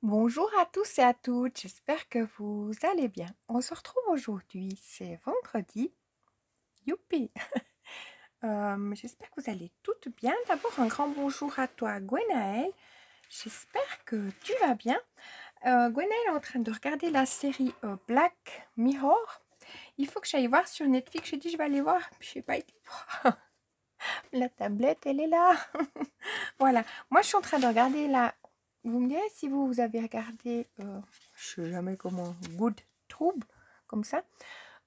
Bonjour à tous et à toutes, j'espère que vous allez bien. On se retrouve aujourd'hui, c'est vendredi. Youpi! J'espère que vous allez toutes bien. D'abord, un grand bonjour à toi, Gwenaëlle. J'espère que tu vas bien. Gwenaëlle est en train de regarder la série Black Mirror. Il faut que j'aille voir sur Netflix. J'ai dit je vais aller voir, puis je n'ai pas été voir. La tablette, elle est là. Voilà. Moi, je suis en train de regarder la... Vous me direz si vous avez regardé, je sais jamais comment, Good Trouble, comme ça.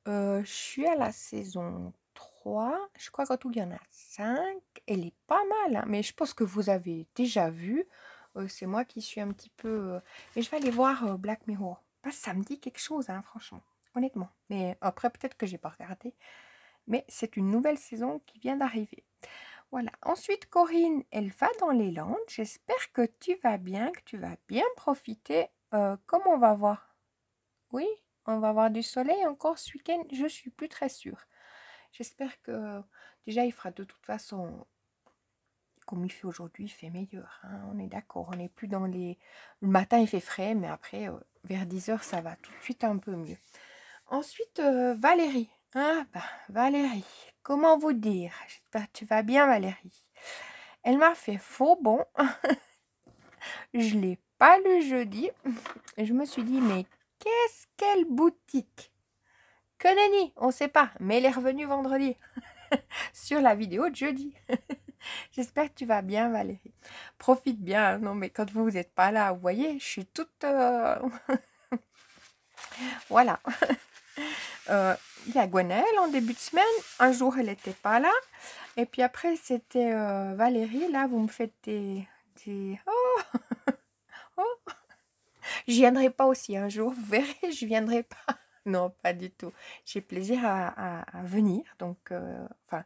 Je suis à la saison 3. Je crois qu'en tout, il y en a 5. Elle est pas mal, hein, mais je pense que vous avez déjà vu. C'est moi qui suis un petit peu... Mais je vais aller voir Black Mirror. Parce que ça me dit quelque chose, hein, franchement. Honnêtement. Mais après, peut-être que j'ai pas regardé. Mais c'est une nouvelle saison qui vient d'arriver. Voilà. Ensuite, Corinne, elle va dans les Landes. J'espère que tu vas bien, que tu vas bien profiter. Comme on va voir. Oui, on va avoir du soleil encore ce week-end. Je suis plus très sûre. J'espère que déjà il fera de toute façon, comme il fait aujourd'hui, il fait meilleur, hein. On est d'accord. On n'est plus dans les... Le matin, il fait frais, mais après, vers 10 heures, ça va tout de suite un peu mieux. Ensuite, Valérie. Ah, bah, Valérie, comment vous dire? J'espère que tu vas bien, Valérie. Elle m'a fait faux bon. Je ne l'ai pas lu jeudi. Et je me suis dit, mais qu'est-ce quelle boutique? Que nenni, on ne sait pas. Mais elle est revenue vendredi sur la vidéo de jeudi. J'espère que tu vas bien, Valérie. Profite bien. Non, mais quand vous n'êtes pas là, vous voyez, je suis toute... Voilà. Il y a Gwenaëlle en début de semaine. Un jour, elle n'était pas là. Et puis après, c'était Valérie. Là, vous me faites des... Oh, oh. Je viendrai pas aussi un jour. Vous verrez, je viendrai pas. Non, pas du tout. J'ai plaisir à venir. Donc, enfin,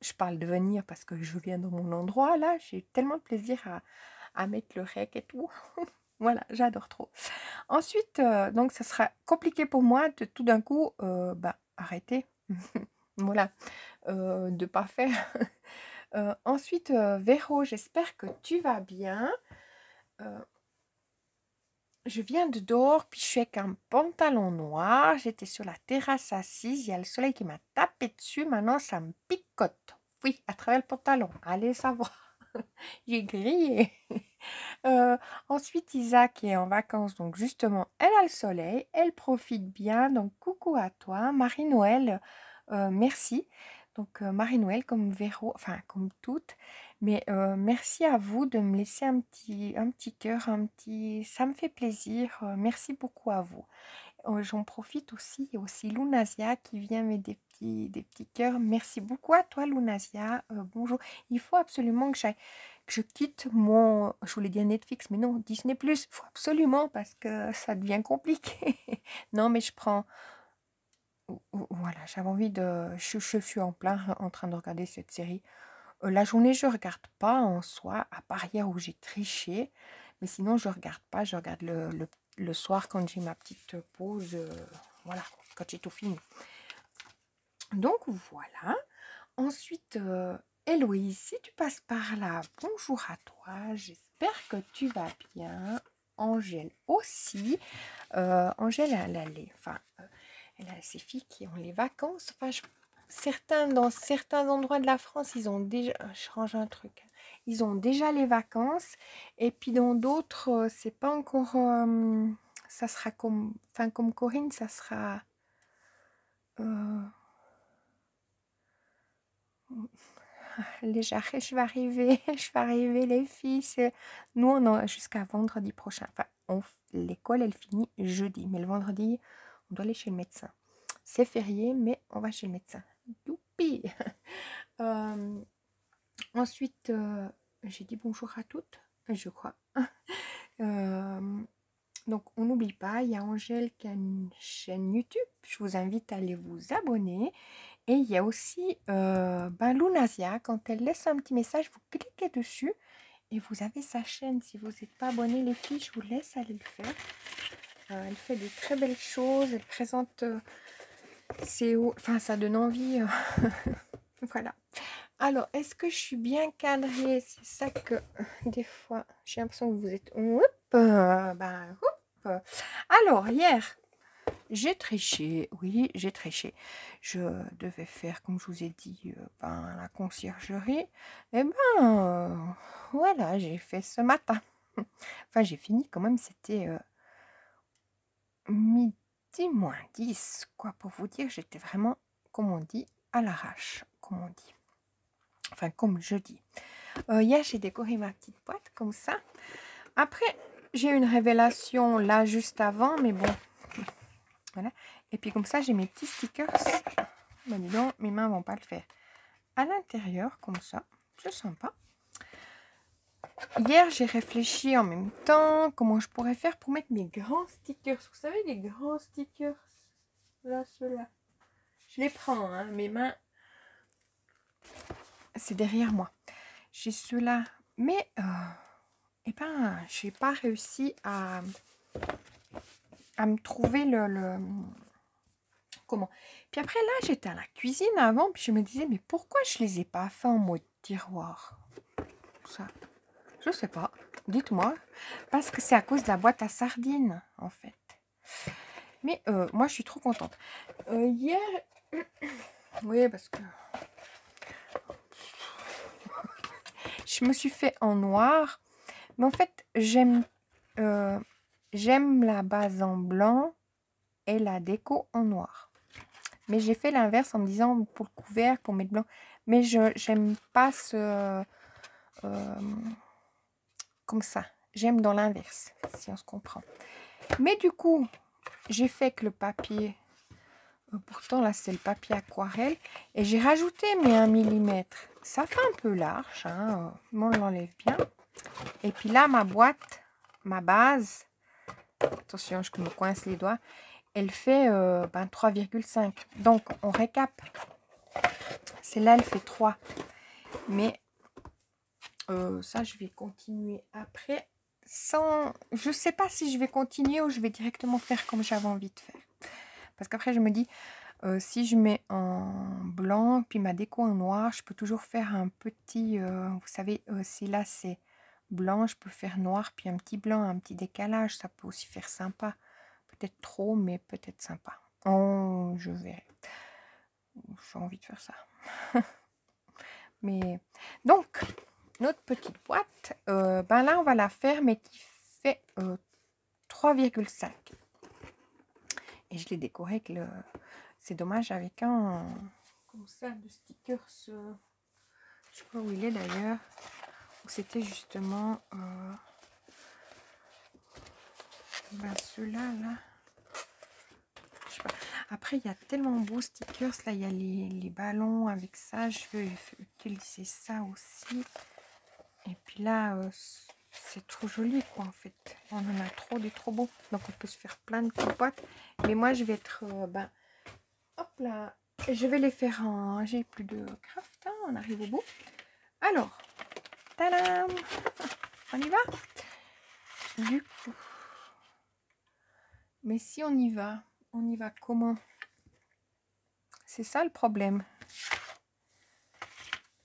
je parle de venir parce que je viens dans mon endroit. Là, j'ai tellement de plaisir à mettre le rec et tout. Voilà, j'adore trop. Ensuite, donc, ça sera compliqué pour moi de tout d'un coup arrêter. Voilà, de pas faire. Ensuite, Véro, j'espère que tu vas bien. Je viens de dehors, puis je suis avec un pantalon noir. J'étais sur la terrasse assise. Il y a le soleil qui m'a tapé dessus. Maintenant, ça me picote. Oui, à travers le pantalon. Allez savoir. J'ai grillé. Ensuite, Isaac est en vacances. Donc, justement, elle a le soleil. Elle profite bien. Donc, coucou à toi. Marie-Noël, merci. Donc, Marie-Noël comme Véro, enfin, comme toutes. Mais merci à vous de me laisser un petit cœur, un petit... Ça me fait plaisir. Merci beaucoup à vous. J'en profite aussi. Il y a aussi Lunasia qui vient mettre des petits cœurs. Merci beaucoup à toi, Lunasia. Bonjour. Il faut absolument que je quitte mon... Je voulais dire Netflix, mais non, Disney+. Il faut absolument parce que ça devient compliqué. Non, mais je prends... Voilà, j'avais envie de... Je suis en plein en train de regarder cette série. La journée, je regarde pas en soi, à part hier où j'ai triché. Mais sinon, je regarde pas. Je regarde le soir quand j'ai ma petite pause. Voilà, quand j'ai tout fini. Donc, voilà. Ensuite, Héloïse, si tu passes par là, bonjour à toi. J'espère que tu vas bien. Angèle aussi. Angèle, elle a ses filles qui ont les vacances. Enfin, dans certains endroits de la France, ils ont déjà... Je range un truc. Ils ont déjà les vacances. Et puis dans d'autres, c'est pas encore... ça sera comme... Enfin, comme Corinne, ça sera... les jarrets, je vais arriver. Je vais arriver, les filles. Nous, on a jusqu'à vendredi prochain. Enfin, l'école, elle finit jeudi. Mais le vendredi, on doit aller chez le médecin. C'est férié, mais on va chez le médecin. Youpi. Ensuite, j'ai dit bonjour à toutes, je crois. Donc, on n'oublie pas, il y a Angèle qui a une chaîne YouTube. Je vous invite à aller vous abonner. Et il y a aussi Lunasia. Quand elle laisse un petit message, vous cliquez dessus et vous avez sa chaîne. Si vous n'êtes pas abonné, les filles, je vous laisse aller le faire. Elle fait de très belles choses. Elle présente... Enfin, ça donne envie. Voilà. Alors, est-ce que je suis bien cadrée? C'est ça que des fois, j'ai l'impression que vous êtes... Hop. Alors, hier, j'ai triché. Oui, j'ai triché. Je devais faire, comme je vous ai dit, la conciergerie. Et voilà, j'ai fait ce matin. Enfin, j'ai fini quand même, c'était midi moins 10, quoi, pour vous dire, j'étais vraiment, comme on dit, à l'arrache, comme on dit. Enfin, comme je dis. Hier, j'ai décoré ma petite boîte comme ça. Après, j'ai eu une révélation là juste avant, mais bon, voilà. Et puis comme ça, j'ai mes petits stickers. Ben, dis donc, mes mains vont pas le faire. À l'intérieur, comme ça, c'est sympa. Hier, j'ai réfléchi en même temps comment je pourrais faire pour mettre mes grands stickers. Vous savez, les grands stickers, là, ceux-là. Je les prends, hein, mes mains, c'est derrière moi. J'ai ceux-là, mais j'ai pas réussi à me trouver comment. Puis après là, j'étais à la cuisine avant, puis je me disais, mais pourquoi je les ai pas fait en mode tiroir? Ça, je sais pas. Dites-moi. Parce que c'est à cause de la boîte à sardines, en fait. Mais moi, je suis trop contente. Hier, oui, parce que je me suis fait en noir. Mais en fait, j'aime la base en blanc et la déco en noir. Mais j'ai fait l'inverse en me disant pour le couvercle, pour mettre blanc. Mais j'aime pas ce... comme ça. J'aime dans l'inverse, si on se comprend. Mais du coup, j'ai fait que le papier... pourtant, là, c'est le papier aquarelle. Et j'ai rajouté mes 1 mm. Ça fait un peu large, hein, mais on l'enlève bien. Et puis là, ma boîte, ma base... Attention, je me coince les doigts. Elle fait 3,5. Donc, on récap. Celle-là, elle fait 3. Mais ça, je vais continuer après. Je ne sais pas si je vais continuer ou je vais directement faire comme j'avais envie de faire. Parce qu'après, je me dis, si je mets en blanc, puis ma déco en noir, je peux toujours faire un petit... vous savez, si là, c'est blanc, je peux faire noir, puis un petit blanc, un petit décalage. Ça peut aussi faire sympa. Peut-être trop, mais peut-être sympa. Oh, je verrai. J'ai envie de faire ça. Mais donc, notre petite boîte, là, on va la faire, mais qui fait 3,5. Et je l'ai décoré avec le... C'est dommage, avec un... comme ça, de stickers. Je sais pas où il est d'ailleurs. C'était justement... ceux-là, là. Je sais pas. Après, il y a tellement beaux stickers. Là, il y a les ballons avec ça. Je veux utiliser ça aussi. Et puis là, c'est trop joli, quoi, en fait. On en a trop, des trop beaux. Donc, on peut se faire plein de petites boîtes. Mais moi, je vais être... hop là. Je vais les faire en... J'ai plus de craft, hein, on arrive au bout. Alors, tadam. On y va? Du coup... Mais si on y va comment? C'est ça le problème.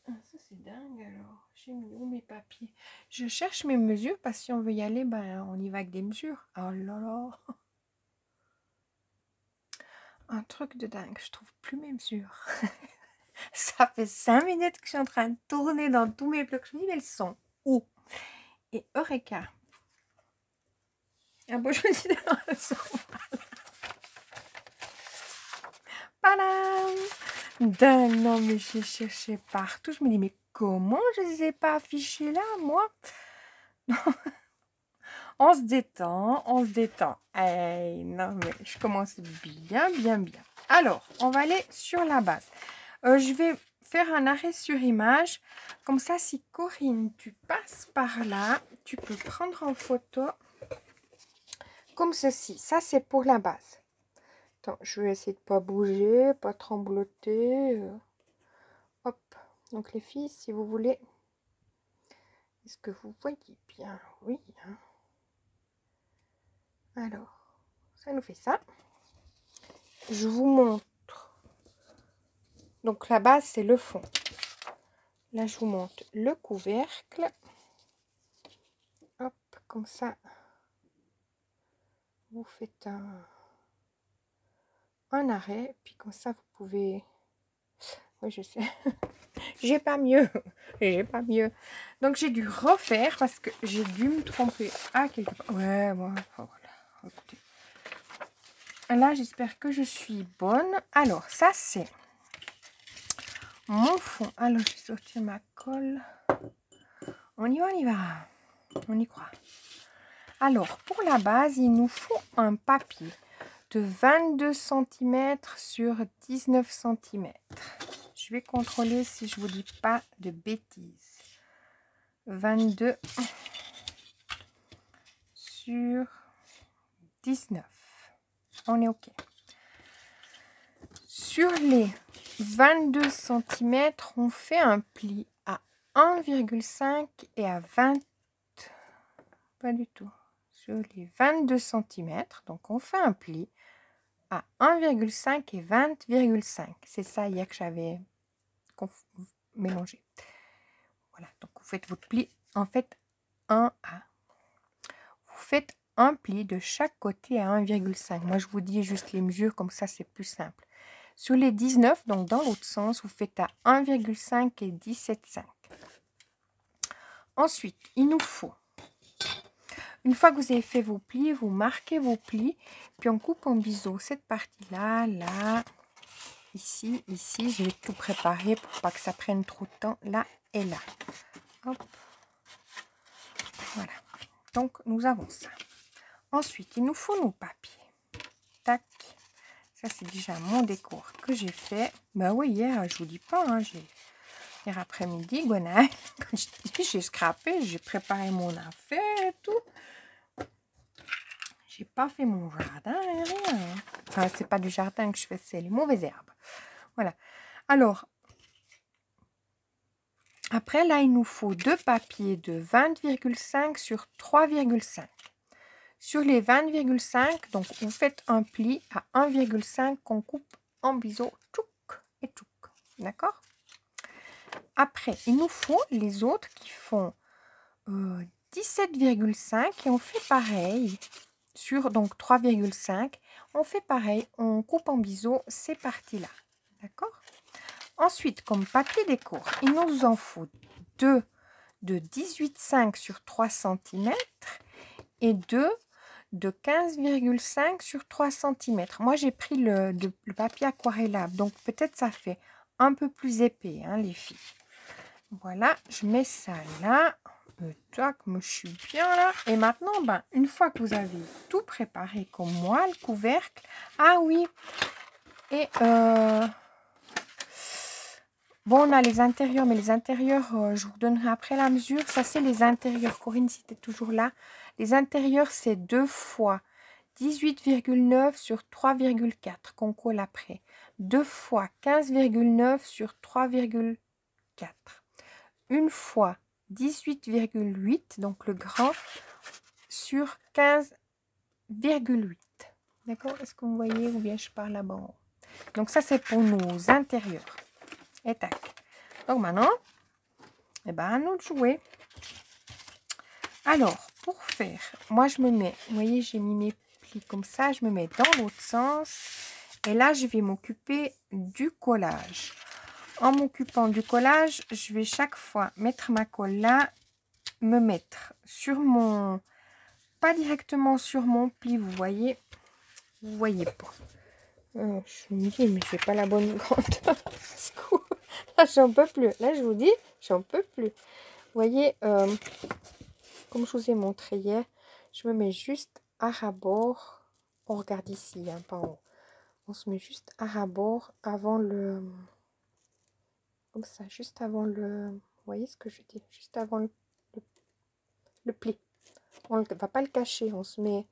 Ah, ça c'est dingue alors. J'ai mis où mes papiers? Je cherche mes mesures parce que si on veut y aller, on y va avec des mesures. Oh là là. Un truc de dingue. Je trouve plus mes mesures. Ça fait 5 minutes que je suis en train de tourner dans tous mes blocs. Je me dis, mais elles sont où? Et Eureka. Ah bon, je me dis, elles sont... Padam! Dingue, non, mais j'ai cherché partout. Je me dis, mais comment je ne les ai pas affichés là, moi? On se détend, on se détend. Hey, non, mais je commence bien, bien, bien. Alors, on va aller sur la base. Je vais faire un arrêt sur image. Comme ça, si Corinne, tu passes par là, tu peux prendre en photo comme ceci. Ça, c'est pour la base. Attends, je vais essayer de pas bouger, pas trembloter. Hop. Donc, les filles, si vous voulez... Est-ce que vous voyez bien? Oui. Hein. Alors, ça nous fait ça. Je vous montre. Donc, la base, c'est le fond. Là, je vous montre le couvercle. Hop, comme ça. Vous faites un arrêt. Puis comme ça, vous pouvez... Oui, je sais. J'ai pas mieux. J'ai pas mieux. Donc, j'ai dû refaire parce que j'ai dû me tromper à quelque part. Ouais, bon, voilà. Écoutez. Là, j'espère que je suis bonne. Alors, ça, c'est mon fond. Alors, je vais sortir ma colle. On y va, on y va. On y croit. Alors, pour la base, il nous faut un papier de 22 cm sur 19 cm. Je vais contrôler si je vous dis pas de bêtises. 22 sur 19. On est OK. Sur les 22 cm, on fait un pli à 1,5 et à 20. Pas du tout. Sur les 22 cm, donc on fait un pli à 1,5 et 20,5. C'est ça hier que j'avais mélangé. Voilà, donc vous faites votre pli, en fait, 1 à. Vous faites un pli de chaque côté à 1,5. Moi, je vous dis juste les mesures, comme ça, c'est plus simple. Sur les 19, donc dans l'autre sens, vous faites à 1,5 et 17,5. Ensuite, il nous faut, une fois que vous avez fait vos plis, vous marquez vos plis, puis on coupe en biseau cette partie-là, là, ici, ici. Je vais tout préparer pour pas que ça prenne trop de temps, là et là. Hop. Voilà. Donc, nous avons ça. Ensuite, il nous faut nos papiers. Tac. Ça, c'est déjà mon décor que j'ai fait. Bah oui, hier, je vous dis pas, hein, hier après-midi, Gwenaëlle, quand je dis, j'ai scrappé, j'ai préparé mon affaire et tout. J'ai pas fait mon jardin, rien. Enfin, c'est pas du jardin que je fais, c'est les mauvaises herbes. Voilà. Alors, après, là, il nous faut deux papiers de 20,5 sur 3,5. Sur les 20,5, donc vous faites un pli à 1,5 qu'on coupe en biseau, tchouk et tchouk. D'accord? Après, il nous faut les autres qui font 17,5 et on fait pareil sur donc 3,5. On fait pareil, on coupe en biseau ces parties-là. D'accord? Ensuite, comme papier décor, il nous en faut deux de 18,5 sur 3 cm et deux de 15,5 sur 3 cm. Moi, j'ai pris le papier aquarellable, donc peut-être ça fait un peu plus épais, hein, les filles. Voilà, je mets ça là. Tac, je suis bien là. Et maintenant, ben, une fois que vous avez tout préparé comme moi, le couvercle. Ah oui, et bon, on a les intérieurs, mais les intérieurs, je vous donnerai après la mesure. Ça, c'est les intérieurs. Corinne, si tu es toujours là. Les intérieurs, c'est 2 fois 18,9 sur 3,4 qu'on colle après. 2 fois 15,9 sur 3,4. Une fois 18,8, donc le grand, sur 15,8. D'accord? Est-ce que vous voyez ou bien je pars là-bas en haut? Donc ça, c'est pour nos intérieurs. Et tac. Donc maintenant, eh ben, à nous de jouer. Alors, pour faire, moi je me mets, vous voyez, j'ai mis mes plis comme ça, je me mets dans l'autre sens. Et là, je vais m'occuper du collage. En m'occupant du collage, je vais chaque fois mettre ma colle là, me mettre sur mon, pas directement sur mon pli, vous voyez pas. Je me dis, mais je n'ai pas la bonne grandeur. Là, j'en peux plus. Là, je vous dis, j'en peux plus. Vous voyez, comme je vous ai montré hier, je me mets juste à ras-bord. On regarde ici, hein, pas en haut. On se met juste à ras-bord avant le... Comme ça, juste avant le... Vous voyez ce que je dis? Juste avant le pli. On ne va pas le cacher. On se met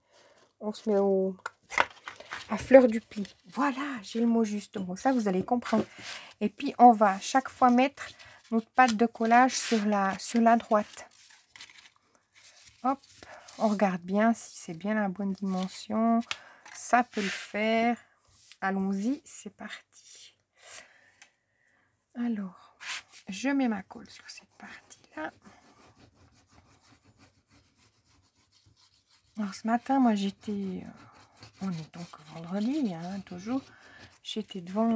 à fleur du pli. Voilà, j'ai le mot juste. Bon, ça, vous allez comprendre. Et puis, on va chaque fois mettre notre pâte de collage sur la droite. Hop, on regarde bien si c'est bien la bonne dimension. Ça peut le faire. Allons-y, c'est parti. Alors, je mets ma colle sur cette partie-là. Alors ce matin, moi j'étais, on est donc vendredi, hein, toujours, j'étais devant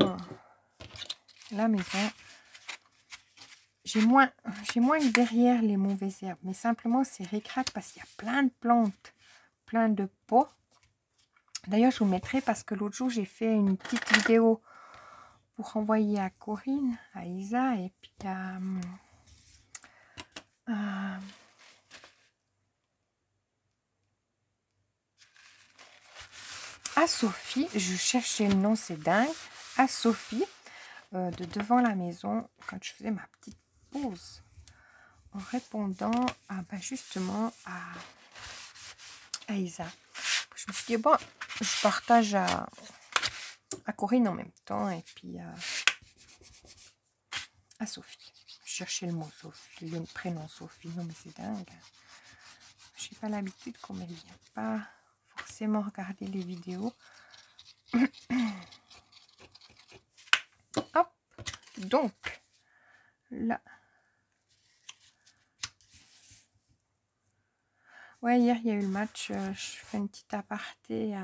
la maison. J'ai moins que derrière les mauvaises herbes, mais simplement c'est ric-rac parce qu'il y a plein de plantes, plein de pots. D'ailleurs, je vous mettrai parce que l'autre jour, j'ai fait une petite vidéo pour envoyer à Corinne, à Isa et puis à Sophie. Je cherchais le nom, c'est dingue. À Sophie, de devant la maison, quand je faisais ma petite pause, en répondant justement à Isa. Je me suis dit, bon, je partage à Corinne en même temps et puis à Sophie. Je cherchais le mot Sophie, le prénom Sophie. Non, mais c'est dingue. Je n'ai pas l'habitude qu'on ne vient pas forcément regarder les vidéos. Hop, donc, là. Ouais, hier, il y a eu le match. Je fais une petite aparté.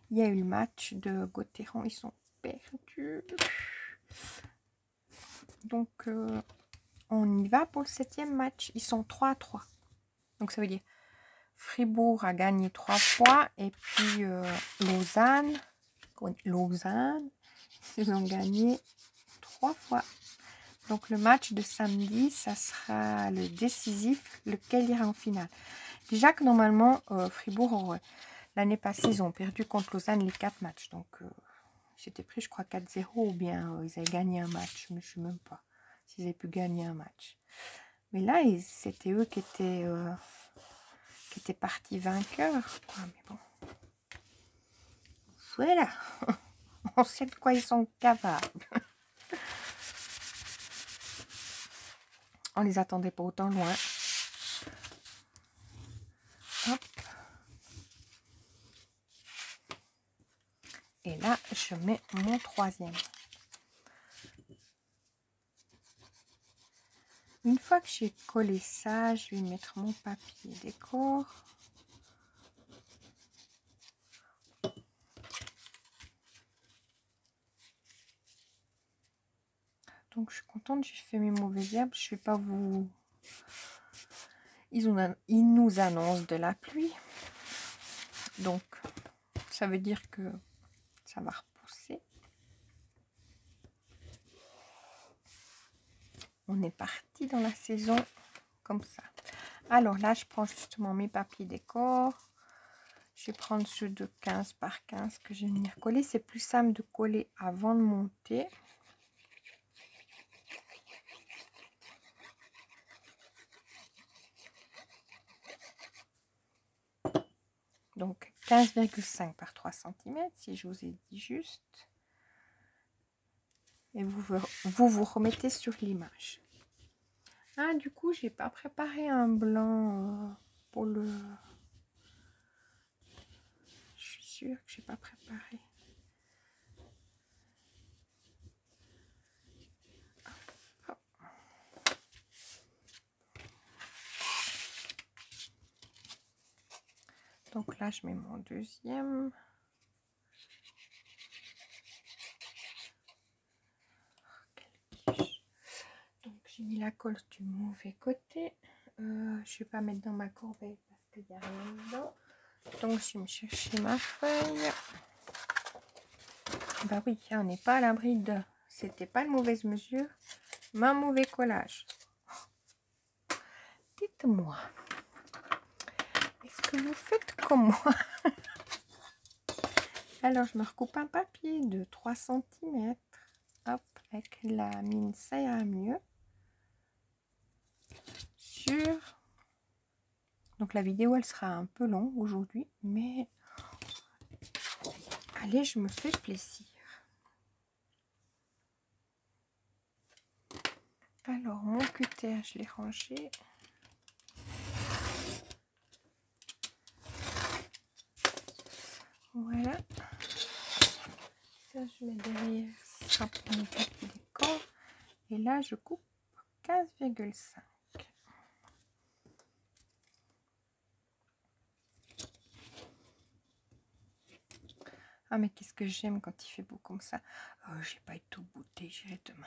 Il y a eu le match de Gauthieron. Ils sont perdus. Donc, on y va pour le 7e match. Ils sont 3-3. Donc, ça veut dire Fribourg a gagné 3 fois. Et puis, Lausanne, ils ont gagné 3 fois. Donc, le match de samedi, ça sera le décisif, lequel ira en finale. Déjà que normalement, Fribourg, l'année passée, ils ont perdu contre Lausanne les 4 matchs. Donc, c'était pris, je crois, 4-0 ou bien ils avaient gagné un match. Mais je ne sais même pas s'ils avaient pu gagner un match. Mais là, c'était eux qui étaient partis vainqueurs. Quoi. Mais bon. Voilà. On sait de quoi ils sont capables. On les attendait pas autant loin. Hop. Et là, je mets mon 3e. Une fois que j'ai collé ça, je vais mettre mon papier décor. Donc, je suis contente, j'ai fait mes mauvaises herbes. Je ne vais pas vous... Ils nous annoncent de la pluie. Donc, ça veut dire que ça va repousser. On est parti dans la saison comme ça. Alors là, je prends justement mes papiers décor. Je vais prendre ceux de 15 par 15 que je vais venir coller. C'est plus simple de coller avant de monter. Donc 15,5 par 3 cm, si je vous ai dit juste. Et vous remettez sur l'image. Ah, du coup, j'ai pas préparé un blanc pour le... Je suis sûre que j'ai pas préparé. Hop. Donc là, je mets mon 2e. Donc j'ai mis la colle du mauvais côté. Je vais pas mettre dans ma corbeille parce qu'il n'y a rien dedans. Donc je vais me chercher ma feuille. Bah oui, on n'est pas à l'abri de... C'était pas une mauvaise mesure, mais un mauvais collage. Dites-moi, est-ce que vous faites comme moi? Alors je me recoupe un papier de 3 cm. Hop, avec la mine, ça ira mieux. Donc la vidéo, elle sera un peu longue aujourd'hui, mais allez, je me fais plaisir. Alors, mon cutter, je l'ai rangé. Voilà. Ça, je mets derrière. Ça sera pour mon papier décor. Et là, je coupe 15,5. Ah, mais qu'est-ce que j'aime quand il fait beau comme ça. Oh, j'ai pas tout bouté, j'irai demain.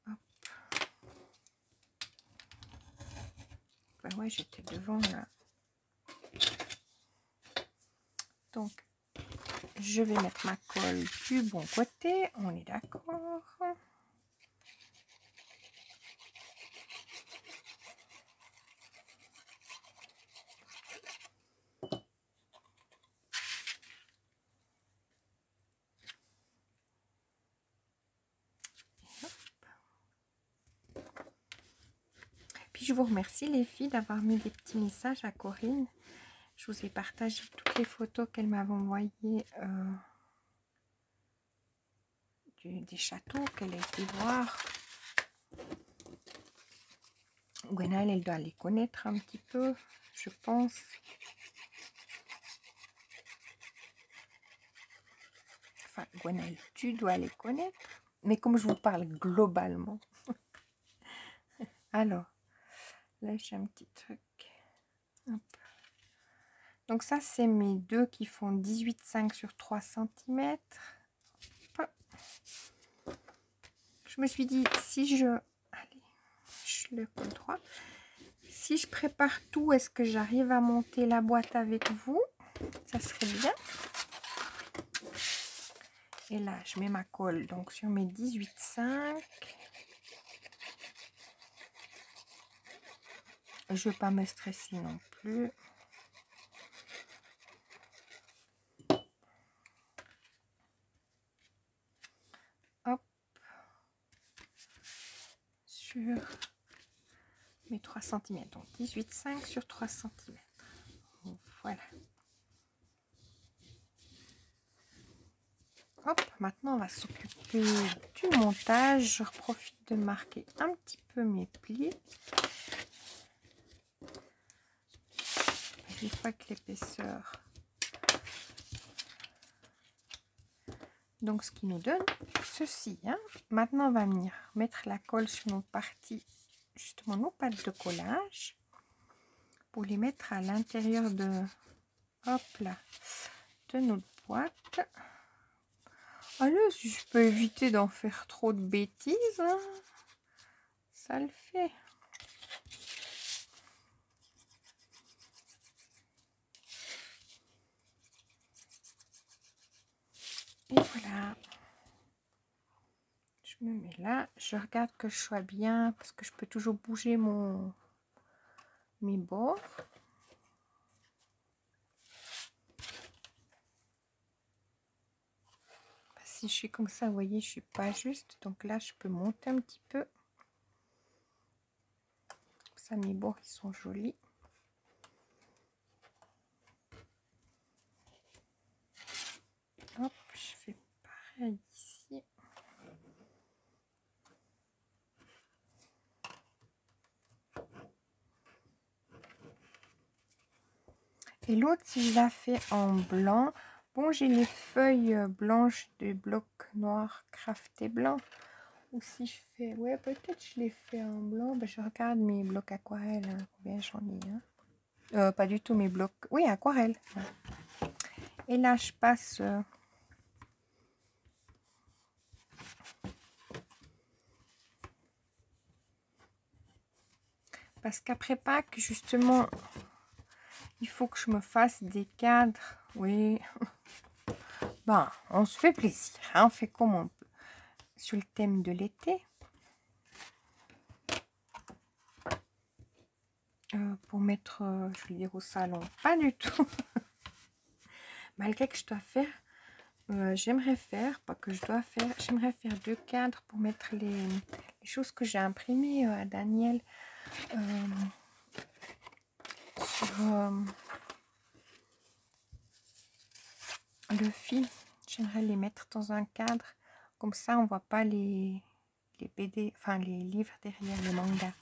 Hop. Ben ouais, j'étais devant là. Donc, je vais mettre ma colle du bon côté, on est d'accord. Puis je vous remercie les filles d'avoir mis des petits messages à Corinne. Je vous ai partagé toutes les photos qu'elle m'avait envoyées des châteaux qu'elle a été voir. Gwenaëlle, elle doit les connaître un petit peu, je pense. Enfin, Gwenaëlle, tu dois les connaître. Mais comme je vous parle globalement. Alors, là, j'ai un petit truc. Hop. Donc ça, c'est mes deux qui font 18,5 sur 3 cm. Je me suis dit, si je... Allez, je le colle droit. Si je prépare tout, est-ce que j'arrive à monter la boîte avec vous? Ça serait bien. Et là, je mets ma colle donc sur mes 18,5. Je ne veux pas me stresser non plus. Hop. Sur mes 3 cm. Donc 18,5 sur 3 cm. Voilà. Hop, maintenant on va s'occuper du montage. Je profite de marquer un petit peu mes plis. Une fois que l'épaisseur. Donc ce qui nous donne ceci. Hein. Maintenant on va venir mettre la colle sur nos parties, justement nos pattes de collage, pour les mettre à l'intérieur de, hop là, de notre boîte. Alors si je peux éviter d'en faire trop de bêtises, hein, ça le fait. Et voilà. Je me mets là. Je regarde que je sois bien parce que je peux toujours bouger mes bords. Si je suis comme ça, vous voyez, je suis pas juste. Donc là, je peux monter un petit peu. Comme ça, mes bords, ils sont jolis. Hop, je fais pareil ici. Et l'autre, si je la fais en blanc, bon, j'ai les feuilles blanches de blocs noirs craftés blanc. Ou si je fais, ouais, peut-être je les fais en blanc. Ben, je regarde mes blocs aquarelles, hein, combien j'en ai. Hein. Pas du tout mes blocs, oui, aquarelle. Ouais. Et là, je passe... parce qu'après Pâques, justement, il faut que je me fasse des cadres. Oui. Ben, on se fait plaisir. Hein, on fait comme on peut. Sur le thème de l'été. Pour mettre, je vais dire au salon. Pas du tout. Malgré que je dois faire, j'aimerais faire, pas que je dois faire, j'aimerais faire 2 cadres pour mettre les choses que j'ai imprimées à Daniel. Sur le fil, j'aimerais les mettre dans un cadre, comme ça on voit pas les BD, enfin les livres derrière, les mangas.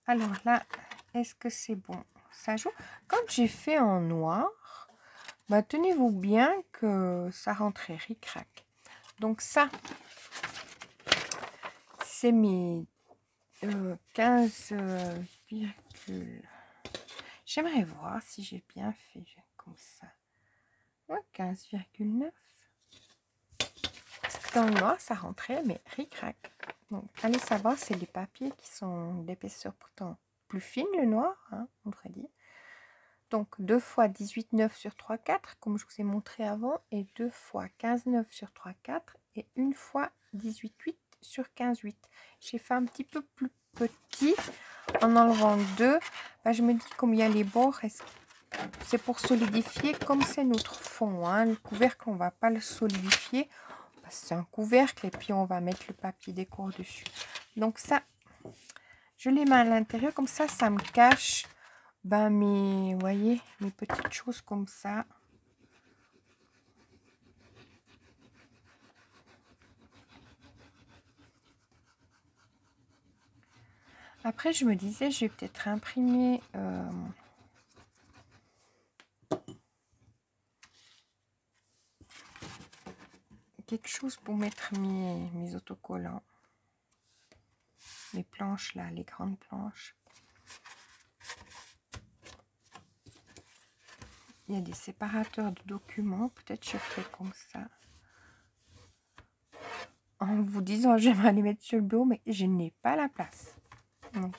Alors là, est-ce que c'est bon? Ça joue. Quand j'ai fait en noir, Bah, tenez-vous bien que ça rentrait ric-rac. Donc ça, c'est mes 15, j'aimerais voir si j'ai bien fait comme ça. Ouais, 15,9. Parce que dans le noir, ça rentrait, mais ric-rac. Donc, allez savoir, c'est les papiers qui sont d'épaisseur pourtant plus fine, le noir, hein, on devrait dire. Donc, 2 fois 18,9 sur 3,4, comme je vous ai montré avant, et 2 fois 15,9 sur 3,4, et une fois 18,8 sur 15,8. J'ai fait un petit peu plus petit en enlevant 2. Bah, je me dis, comme il y a les bords, c'est pour solidifier, comme c'est notre fond. Hein, le couvercle, on ne va pas le solidifier. C'est un couvercle et puis on va mettre le papier déco dessus. Donc ça, je les mets à l'intérieur, comme ça me cache mes, vous voyez, mes petites choses comme ça. Après, je me disais, je vais peut-être imprimer quelque chose pour mettre mes autocollants. Les planches là, les grandes planches. Il y a des séparateurs de documents. Peut-être je ferai comme ça. En vous disant, j'aimerais les mettre sur le bureau, mais je n'ai pas la place. Donc,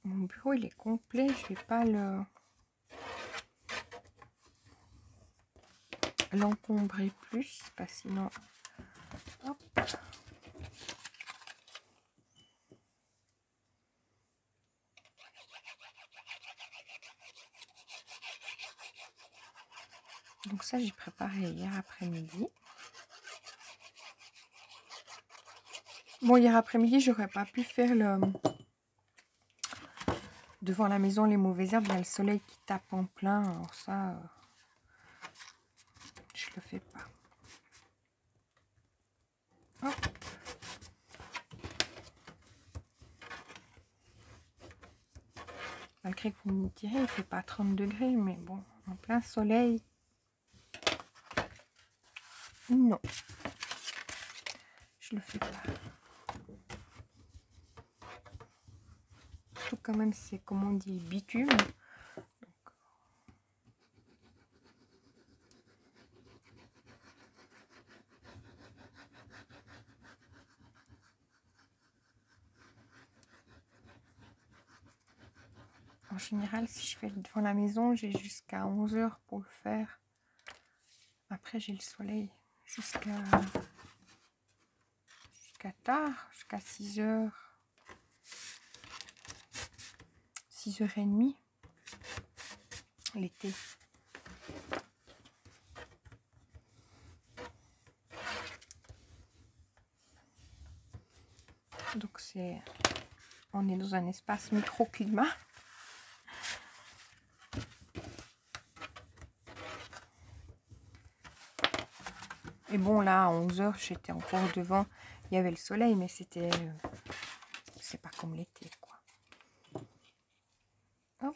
mon bureau, il est complet. Je vais pas l'encombrer plus, parce que sinon... Hop. Donc ça, j'ai préparé hier après-midi. Bon, hier après-midi, j'aurais pas pu faire le... Devant la maison, les mauvaises herbes, il y a le soleil qui tape en plein. Alors ça, je le fais pas. Hop. Malgré que vous me direz, il fait pas 30 degrés, mais bon, en plein soleil, non. Je le fais pas. Surtout quand même, c'est comme on dit, bitume. En général, si je fais devant la maison, j'ai jusqu'à 11 h pour le faire. Après, j'ai le soleil jusqu'à tard, jusqu'à 6 h. 6 h 30 l'été. Donc on est dans un espace microclimat. Et bon, là, à 11 h, j'étais encore devant. Il y avait le soleil, mais c'était... c'est pas comme l'été, quoi. Hop.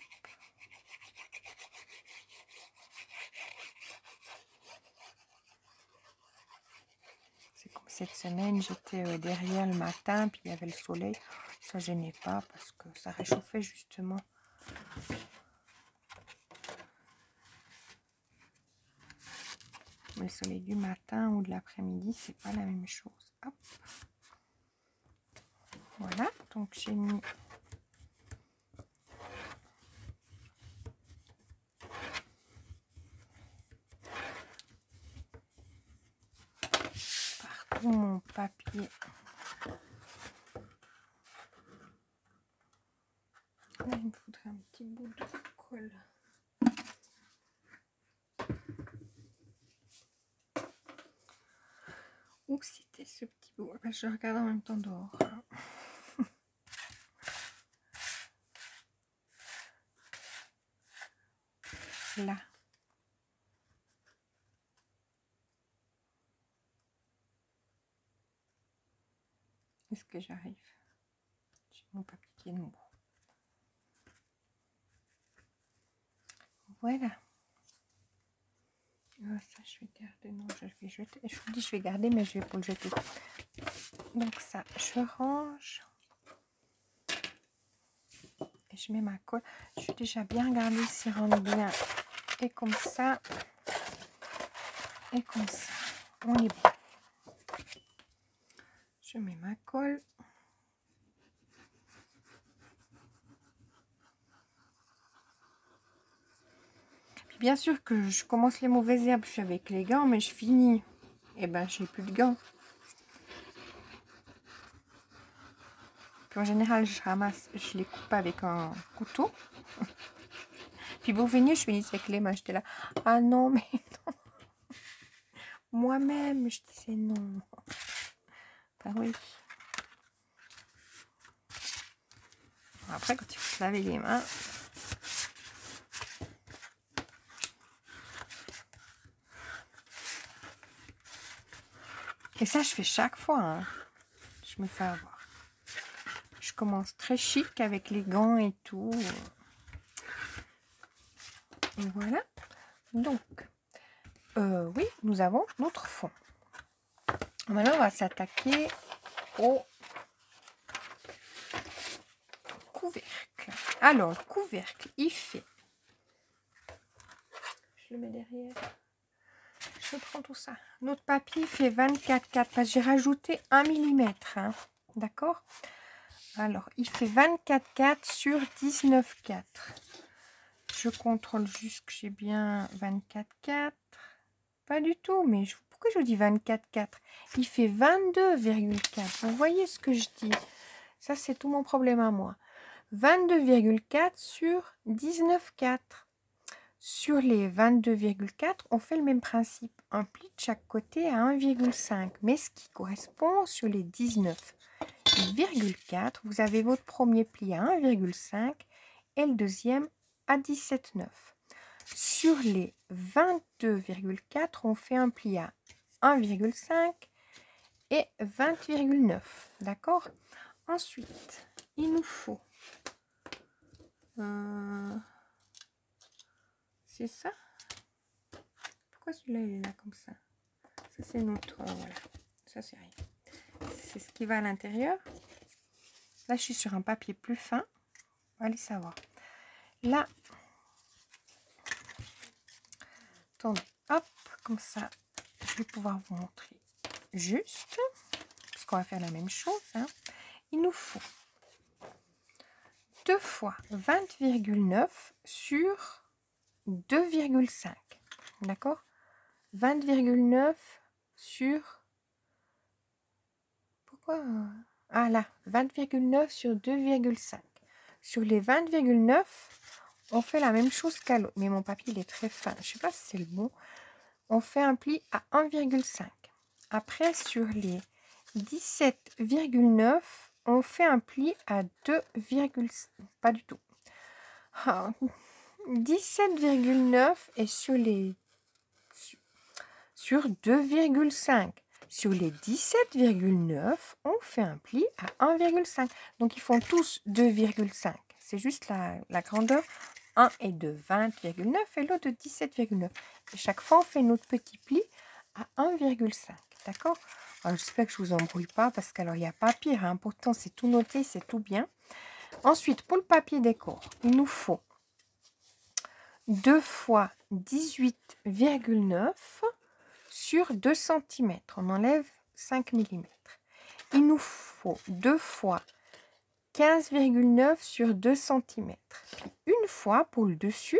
C'est comme cette semaine, j'étais derrière le matin, puis il y avait le soleil. Ça gênait pas, parce que ça réchauffait, justement. Mais le soleil du matin ou de l'après-midi, c'est pas la même chose. Hop. Voilà, donc j'ai mis partout mon papier. Là, il me faudrait un petit bout de colle. Où c'était ce petit bout? Je regarde en même temps dehors. Là. Est-ce que j'arrive? J'ai mon papier qui est nouveau. Voilà. Ça, je vais garder. Non, je vais jeter. Je vous dis, je vais garder, mais je vais pas le jeter. Donc ça, je range. Et je mets ma colle. Je vais déjà bien regarder s'il rentre bien. Et comme ça. Et comme ça. On est bon. Je mets ma colle. Puis bien sûr que je commence les mauvaises herbes. Je suis avec les gants, mais je finis. Et ben, j'ai plus de gants. Puis en général, je ramasse, je les coupe avec un couteau. Puis vous venez, je finis avec les mains. J'étais là. Ah non, mais non. Moi-même, je disais non. Ben oui. Après, quand il faut se laver les mains. Et ça, je fais chaque fois. Hein. Je me fais avoir. Je commence très chic avec les gants et tout. Et voilà. Donc, oui, nous avons notre fond. Maintenant, on va s'attaquer au couvercle. Alors, le couvercle, il fait... Je le mets derrière. Je prends tout ça. Notre papier fait 24,4 parce que j'ai rajouté 1 mm. Hein, d'accord? Alors, il fait 24,4 sur 19,4. Je contrôle juste que j'ai bien 24,4. Pas du tout, mais pourquoi je dis 24,4? Il fait 22,4. Vous voyez ce que je dis? Ça, c'est tout mon problème à moi. 22,4 sur 19,4. Sur les 22,4, on fait le même principe. Un pli de chaque côté à 1,5. Mais ce qui correspond sur les 19,4, vous avez votre premier pli à 1,5 et le deuxième à 17,9. Sur les 22,4, on fait un pli à 1,5 et 20,9. D'accord? Ensuite, il nous faut... c'est ça? Pourquoi celui-là, il est là comme ça? Ça, c'est notre... voilà. Ça, c'est rien. C'est ce qui va à l'intérieur. Là, je suis sur un papier plus fin. Allez savoir. Là, attendez, hop, comme ça, je vais pouvoir vous montrer juste, parce qu'on va faire la même chose. Hein. Il nous faut 2 fois 20,9 sur 2,5. D'accord? 20,9 sur... Pourquoi? Ah là, 20,9 sur 2,5. Sur les 20,9, on fait la même chose qu'à l'autre. Mais mon papier, il est très fin. Je ne sais pas si c'est le bon. On fait un pli à 1,5. Après, sur les 17,9, on fait un pli à 2,5. Pas du tout. 17,9 et sur 2,5. Sur les 17,9, on fait un pli à 1,5. Donc, ils font tous 2,5. C'est juste la grandeur. Un est de 20,9 et l'autre de 17,9. Et chaque fois, on fait notre petit pli à 1,5. D'accord? Alors, j'espère que je ne vous embrouille pas parce qu'il n'y a pas pire. Hein. Pourtant, c'est tout noté, c'est tout bien. Ensuite, pour le papier décor, il nous faut 2 fois 18,9 sur 2 cm. On enlève 5 mm. Il nous faut 2 fois 15,9 sur 2 cm. Puis une fois pour le dessus,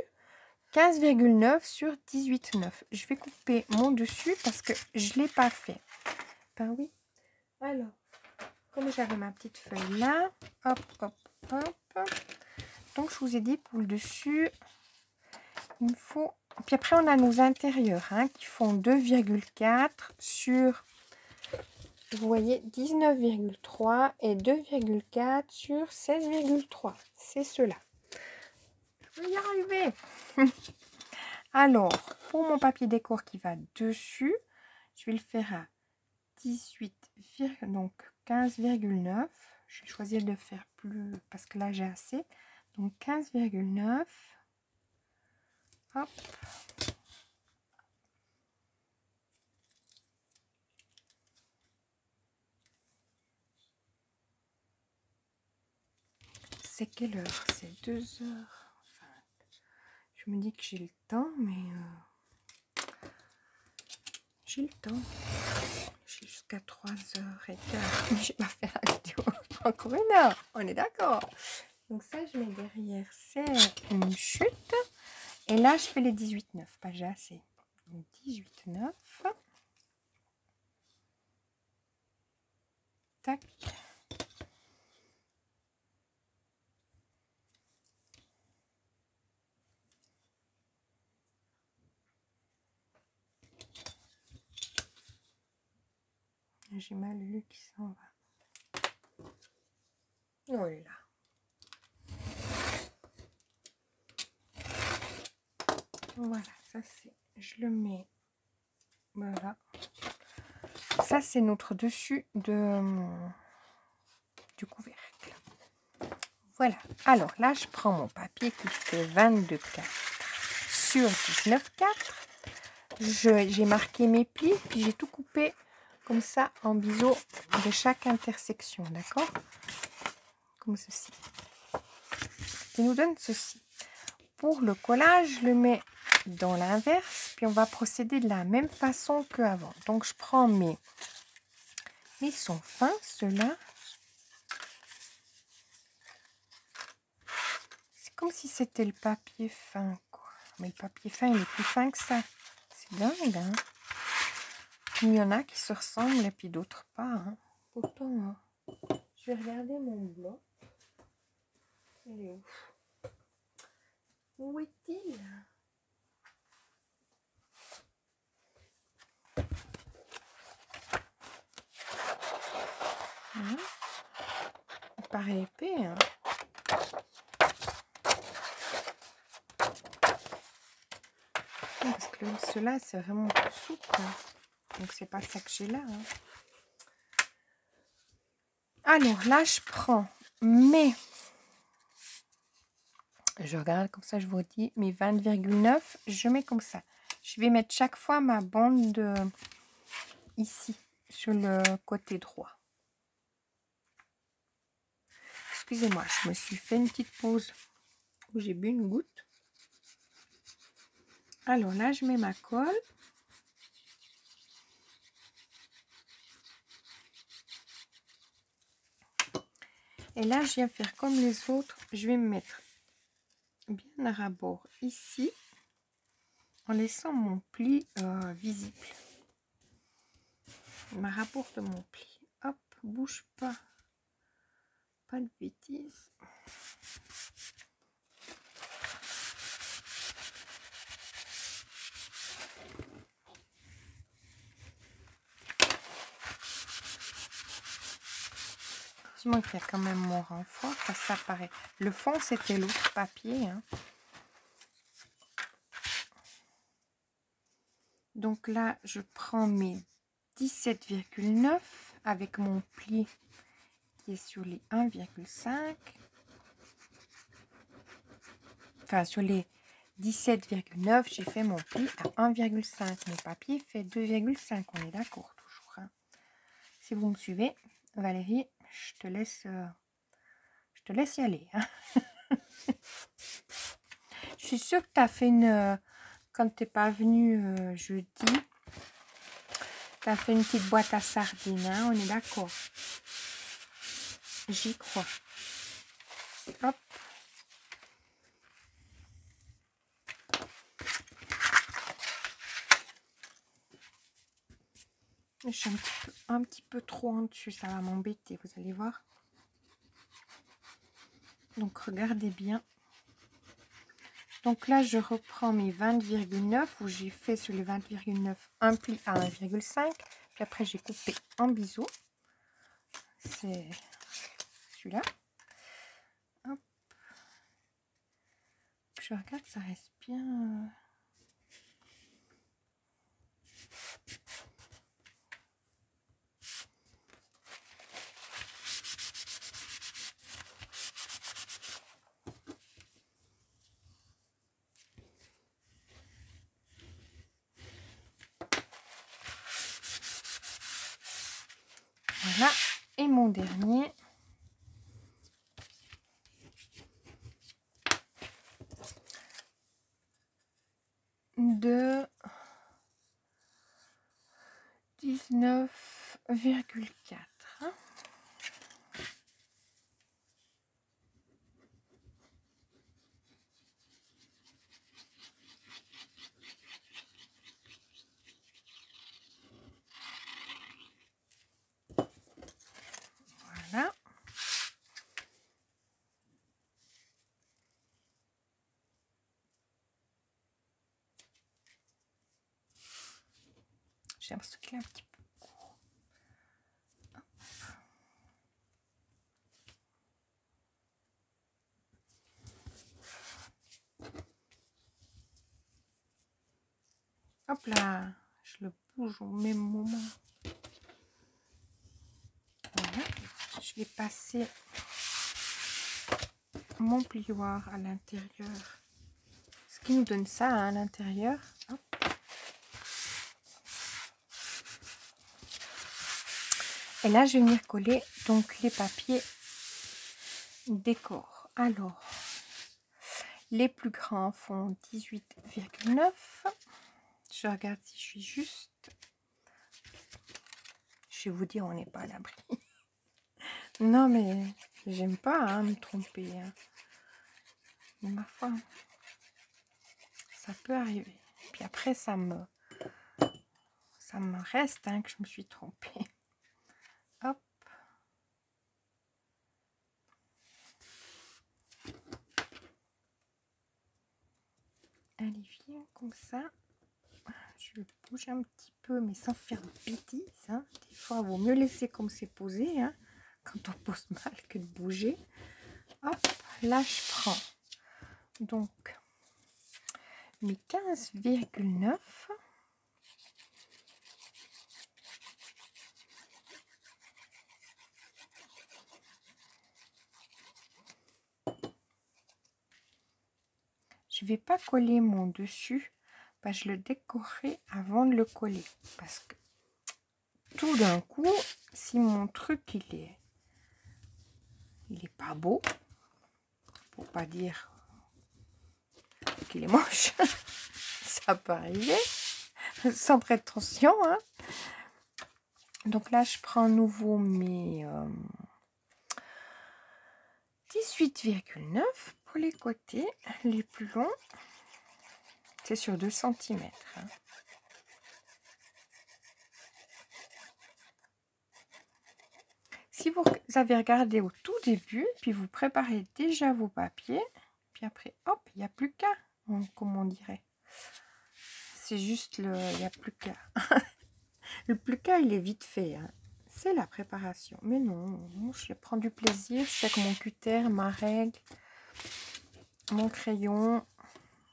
15,9 sur 18,9. Je vais couper mon dessus parce que je ne l'ai pas fait. Ben oui. Alors, comme j'avais ma petite feuille là, hop, hop, hop. Donc, je vous ai dit pour le dessus, il me faut... Puis après, on a nos intérieurs hein, qui font 2,4 sur... Vous voyez, 19,3 et 2,4 sur 16,3. C'est cela. Je vais y arriver. Alors, pour mon papier décor qui va dessus, je vais le faire à 18, donc 15,9. Je vais choisir de faire plus parce que là, j'ai assez. Donc, 15,9. Hop. C'est quelle heure? C'est 2h. Enfin, je me dis que j'ai le temps, mais j'ai le temps. J'ai jusqu'à 3h15. Je vais pas faire la vidéo encore 1 heure. On est d'accord. Donc ça, je mets derrière. C'est une chute. Et là, je fais les 18,9. Pas j'ai assez. 18,9. Tac. J'ai mal lu qui s'en va. Oh, il est là. Voilà, ça c'est. Je le mets. Voilà. Ça c'est notre dessus du couvercle. Voilà. Alors là, je prends mon papier qui fait 22,4 sur 19,4. J'ai marqué mes plis, puis j'ai tout coupé comme ça en biseau de chaque intersection, d'accord? Comme ceci. Il nous donne ceci. Pour le collage, je le mets dans l'inverse, puis on va procéder de la même façon qu'avant. Donc je prends mes... Ils sont fins, ceux-là. C'est comme si c'était le papier fin, quoi. Mais le papier fin, il est plus fin que ça. C'est dingue, hein? Il y en a qui se ressemblent et puis d'autres pas, hein. Pourtant, hein. Je vais regarder mon bloc. Il est où? Où est-il? Hein? Il paraît épais, hein? Parce que ceux-là, c'est vraiment plus souple, hein. Donc, c'est pas ça que j'ai là, hein. Alors, là, je prends mes... Je regarde comme ça, je vous dis, mes 20,9, je mets comme ça. Je vais mettre chaque fois ma bande ici, sur le côté droit. Excusez-moi, je me suis fait une petite pause où j'ai bu une goutte. Alors là, je mets ma colle. Et là, je viens faire comme les autres. Je vais me mettre bien à rabord ici, en laissant mon pli visible. Ma rabord de mon pli. Hop, bouge pas. Pas de bêtises. Heureusement qu'il y a quand même mon renfort, parce que ça paraît. Le fond, c'était l'autre papier, hein. Donc là, je prends mes 17,9 avec mon pli qui est sur les 1,5. Enfin, sur les 17,9, j'ai fait mon pli à 1,5. Mon papier fait 2,5. On est d'accord toujours, hein. Si vous me suivez, Valérie, je te laisse y aller, hein. Je suis sûre que tu as fait une... quand tu n'es pas venu jeudi, tu as fait une petite boîte à sardines, hein, on est d'accord. J'y crois. Hop. Je suis un petit peu trop en dessus, ça va m'embêter, vous allez voir. Donc regardez bien. Donc là, je reprends mes 20,9 où j'ai fait sur les 20,9 un pli à 1,5. Puis après, j'ai coupé en biseau. C'est celui-là. Hop. Je regarde, ça reste bien. Et mon dernier. De 19,4. Voilà. J'ai l'impression qu'il est un petit peu court. Hop là, je le bouge au même moment. Voilà. Je vais passer mon plioir à l'intérieur. Ce qui nous donne ça à l'intérieur. Et là, je vais venir coller donc les papiers décor. Alors, les plus grands font 18,9. Je regarde si je suis juste. Je vais vous dire, on n'est pas à l'abri. Non, mais j'aime pas me tromper. Mais ma foi, ça peut arriver. Puis après, ça me reste que je me suis trompée. Hop. Allez, viens comme ça. Je vais bouger un petit peu, mais sans faire de bêtises. Des fois, il vaut mieux laisser comme c'est posé, quand on pose mal, que de bouger. Hop, là, je prends donc mes 15,9. Je vais pas coller mon dessus, je le décorerai avant de le coller, parce que tout d'un coup, si mon truc il est pas beau, pour pas dire qu'il est moche, ça peut arriver, sans prétention. Donc là, je prends à nouveau mes 18,9 pour les côtés, les plus longs. C'est sur 2 cm. Si vous avez regardé au tout début, puis vous préparez déjà vos papiers, puis après, hop, il n'y a plus qu'à, comme on dirait. C'est juste il n'y a plus qu'à. Le plus qu'à, il est vite fait. C'est la préparation. Mais non, je prends du plaisir. Je fais avec mon cutter, ma règle, mon crayon.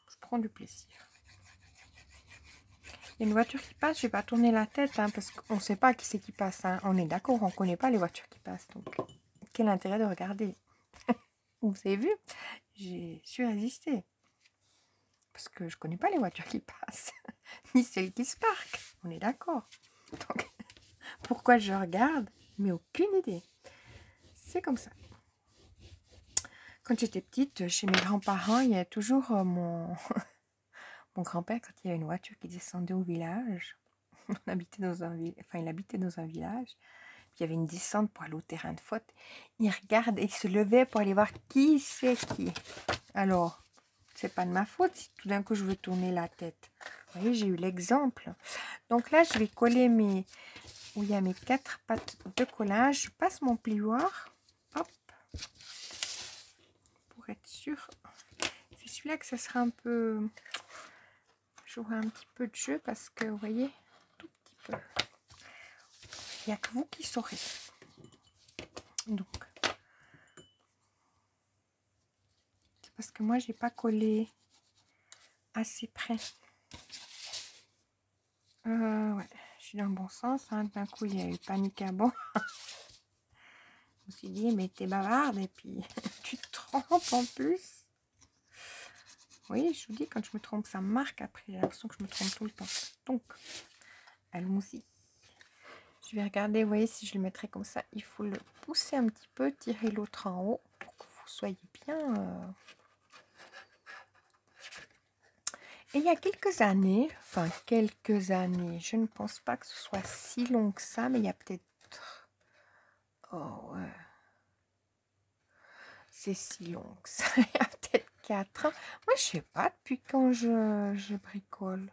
Je prends du plaisir. Il y a une voiture qui passe, je vais pas tourner la tête, parce qu'on ne sait pas qui c'est qui passe. On est d'accord, on ne connaît pas les voitures qui passent. Donc, quel intérêt de regarder? Vous avez vu, j'ai su résister. Parce que je connais pas les voitures qui passent, ni celles qui se parquent. On est d'accord. Donc, pourquoi je regarde? Mais aucune idée. C'est comme ça. Quand j'étais petite, chez mes grands-parents, il y a toujours mon grand-père, quand il y a une voiture qui descendait au village. On habitait dans un il habitait dans un village. Puis il y avait une descente pour aller au terrain de foot. Il regardait, il se levait pour aller voir qui c'est qui. Alors, c'est pas de ma faute si tout d'un coup je veux tourner la tête. Vous voyez, j'ai eu l'exemple. Donc là, je vais coller où il y a mes 4 pattes de collage. Je passe mon plioir. Hop. Pour être sûr. C'est celui-là que ça sera un peu... J'aurai un petit peu de jeu parce que, vous voyez, tout petit peu. Il n'y a que vous qui saurez. Donc, c'est parce que moi, j'ai pas collé assez près. Ouais, je suis dans le bon sens. D'un coup, il y a eu panique à bord. Je me suis dit, mais t'es bavarde et puis tu te trompes en plus. Oui, je vous dis, quand je me trompe, ça me marque après. J'ai l'impression que je me trompe tout le temps. Donc, allons-y. Je vais regarder, vous voyez, si je le mettrai comme ça, il faut le pousser un petit peu, tirer l'autre en haut pour que vous soyez bien. Et il y a quelques années, je ne pense pas que ce soit si long que ça, mais il y a peut-être... Oh ouais. C'est si long que ça, il y a peut-être 4 ans. Moi, je sais pas depuis quand je bricole.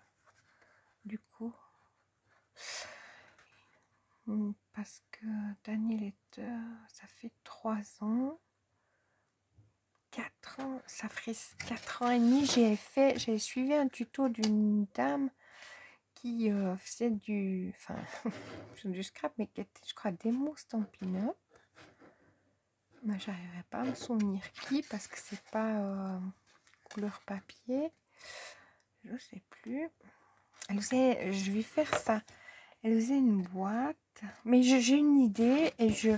Du coup... Parce que Daniel est... ça fait 3 ans. 4 ans, ça ferait 4 ans et demi. J'ai suivi un tuto d'une dame qui faisait du... Enfin, du scrap, mais qui était, je crois, démo Stampin' Up. Mais j'arriverai pas à me souvenir qui, parce que c'est pas couleur papier. Je sais plus. Elle faisait... Je vais faire ça. Elle faisait une boîte. Mais j'ai une idée et je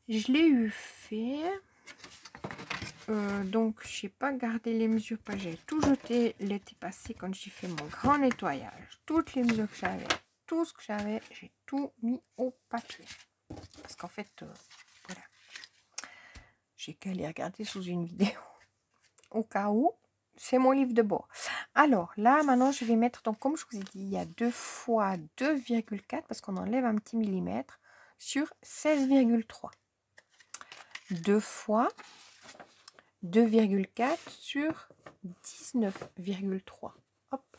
l'ai eu fait. Donc, je n'ai pas gardé les mesures. J'ai tout jeté l'été passé quand j'ai fait mon grand nettoyage. Toutes les mesures que j'avais, tout ce que j'avais, j'ai tout mis au papier. Parce qu'en fait, voilà. J'ai qu'à les regarder sous une vidéo. Au cas où, c'est mon livre de bord. Alors, là, maintenant, je vais mettre, donc comme je vous ai dit, il y a 2 fois 2,4 parce qu'on enlève un petit millimètre sur 16,3. 2 fois 2,4 sur 19,3. Hop,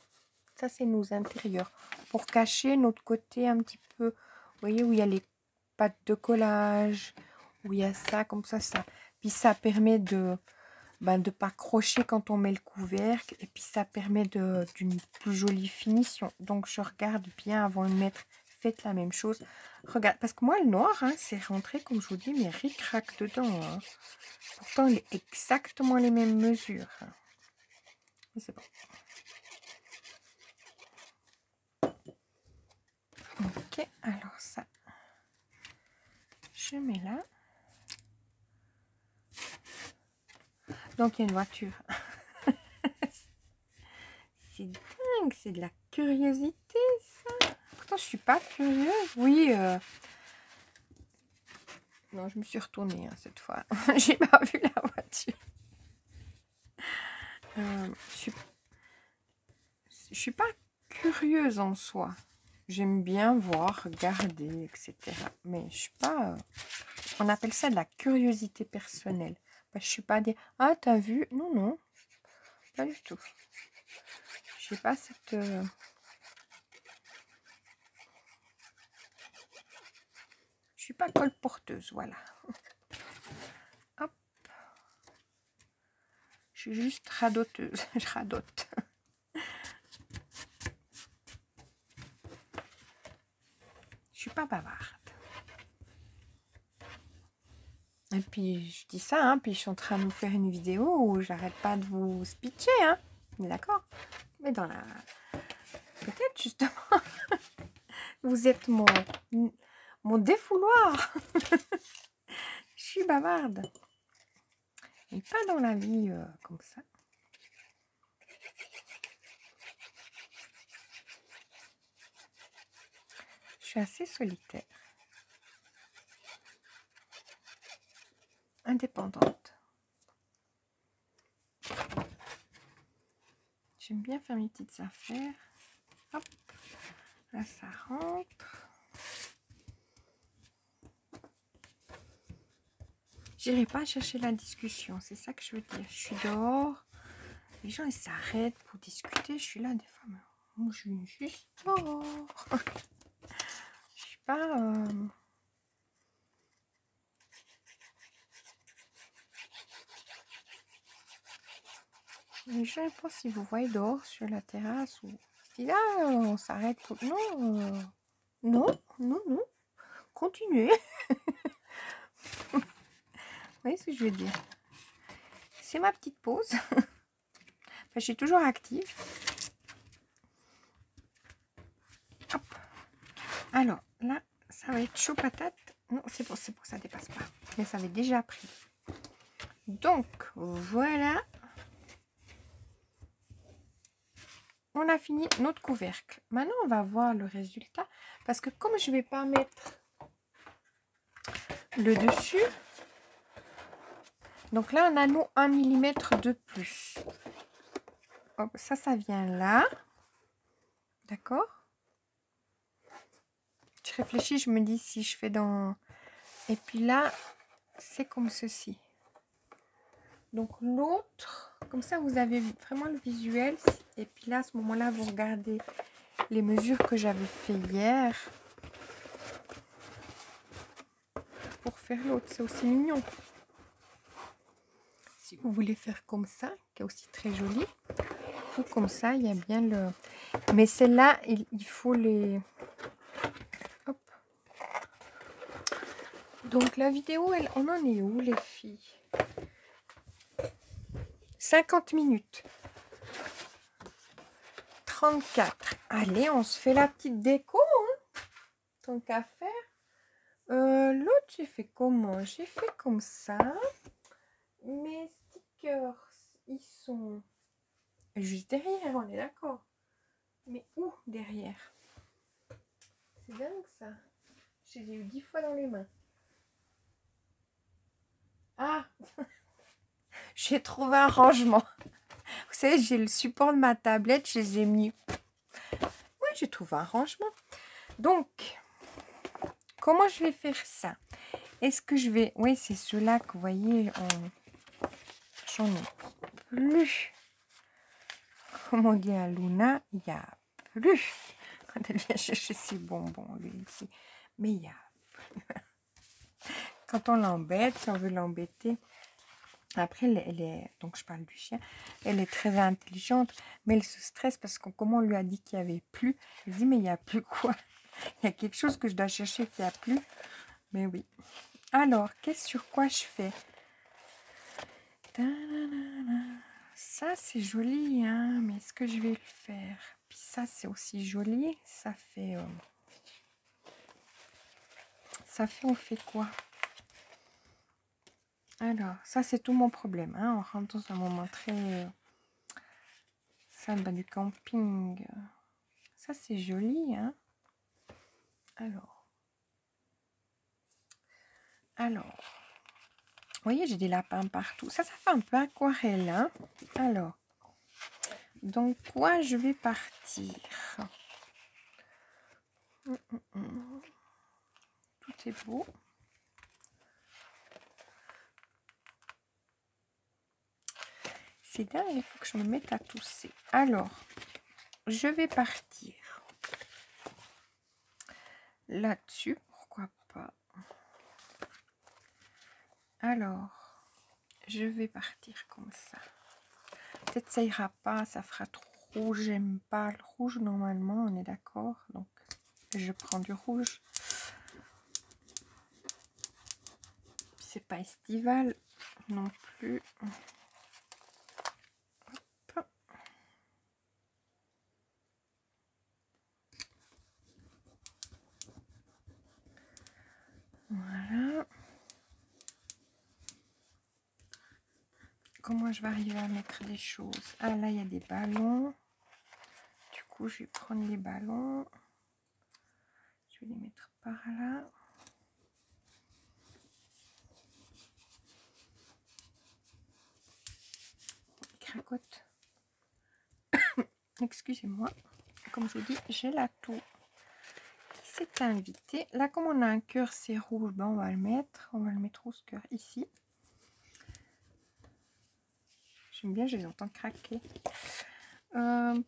ça c'est nos intérieurs. Pour cacher notre côté un petit peu, vous voyez, où il y a les pattes de collage, où il y a ça, comme ça. Puis ça permet de ne pas crocher quand on met le couvercle. Et puis ça permet d'une plus jolie finition. Donc je regarde bien avant de mettre. Faites la même chose. Regarde, parce que moi le noir, hein, c'est rentré, comme je vous dis, mais ric-rac dedans. Hein. Pourtant, il est exactement les mêmes mesures. Mais c'est bon. Ok, alors ça, je mets là. Donc, il y a une voiture. C'est dingue, c'est de la curiosité, ça. Pourtant, je suis pas curieuse. Oui, non, je me suis retournée hein, cette fois. J'ai pas vu la voiture. Je suis pas curieuse en soi. J'aime bien voir, regarder, etc. Mais je suis pas... on appelle ça de la curiosité personnelle. Je suis pas des... Ah, t'as vu? Non, non. Pas du tout. Je sais pas cette... Je suis pas colporteuse, voilà. Hop. Je suis juste radoteuse. Je radote. Je suis pas bavarde. Et puis, je dis ça, hein, puis je suis en train de vous faire une vidéo où j'arrête pas de vous speecher, hein. D'accord? Mais dans la... Peut-être, justement, vous êtes mon défouloir. Je suis bavarde. Mais pas dans la vie comme ça. Je suis assez solitaire. Indépendante. J'aime bien faire mes petites affaires. Hop, là ça rentre. J'irai pas chercher la discussion, c'est ça que je veux dire. Je suis dehors, les gens ils s'arrêtent pour discuter. Je suis là des fois, moi je suis juste dehors. Je suis pas... Les gens ils pensent si vous voyez dehors sur la terrasse ou si là on s'arrête pour... Non, non, non, non. Continuez. Vous voyez ce que je veux dire? C'est ma petite pause. Enfin, je suis toujours active. Hop. Alors là, ça va être chaud patate. Non, c'est pour ça que ça dépasse pas. Mais ça avait déjà pris. Donc, voilà. On a fini notre couvercle. Maintenant, on va voir le résultat. Parce que comme je vais pas mettre le dessus, donc là on a nous 1 mm de plus. Hop, ça vient là. D'accord? Je réfléchis, je me dis si je fais dans... Et puis là, c'est comme ceci. Donc l'autre, comme ça vous avez vraiment le visuel. Et puis là, à ce moment-là, vous regardez les mesures que j'avais fait hier. Pour faire l'autre, c'est aussi mignon. Si vous voulez faire comme ça, qui est aussi très joli. Ou comme ça, il y a bien le... Mais celle-là, il faut les... Hop. Donc la vidéo, on en est où les filles? 50 minutes. 34. Allez, on se fait la petite déco. Hein, tant qu'à faire. L'autre, j'ai fait comment? J'ai fait comme ça. Mes stickers, ils sont juste derrière, on est d'accord. Mais où derrière? C'est dingue ça. Je les ai eu 10 fois dans les mains. Ah, j'ai trouvé un rangement. Vous savez, j'ai le support de ma tablette, je les ai mis. Oui, j'ai trouvé un rangement. Donc, comment je vais faire ça? Est-ce que je vais... Oui, c'est ceux-là que vous voyez, j'en ai plus. Comme on dit à Luna, il n'y a plus. Quand elle vient chercher ses bonbons, lui, ici. Mais il y a... Quand on l'embête, si on veut l'embêter... Après, elle est... Donc, je parle du chien. Elle est très intelligente, mais elle se stresse parce que comme on lui a dit qu'il n'y avait plus, elle dit, mais il n'y a plus quoi? Il y a quelque chose que je dois chercher qu'il n'y a plus. Mais oui. Alors, qu'est-ce sur quoi je fais? Ça, c'est joli, hein, mais est-ce que je vais le faire? Puis ça, c'est aussi joli. Ça fait, on fait quoi? Alors, ça, c'est tout mon problème. Hein. On rentre dans un moment très... samba du camping. Ça, c'est joli, hein. Alors, vous voyez, j'ai des lapins partout. Ça fait un peu aquarelle, hein. Alors, donc, quoi je vais partir? Tout est beau. C'est dingue, il faut que je me mette à tousser. Alors, je vais partir là-dessus, pourquoi pas. Alors, je vais partir comme ça. Peut-être ça ira pas, ça fera trop rouge. J'aime pas le rouge normalement, on est d'accord. Donc, je prends du rouge. C'est pas estival non plus. Hop. Voilà. Comment je vais arriver à mettre des choses? Ah, là, il y a des ballons. Du coup, je vais prendre les ballons. Je vais les mettre par là. Il cracote. Excusez-moi. Comme je vous dis, j'ai la toux qui s'est invitée. Là, comme on a un cœur, c'est rouge, ben on va le mettre. On va le mettre où ce cœur? Ici. J'aime bien, je les entends craquer. Il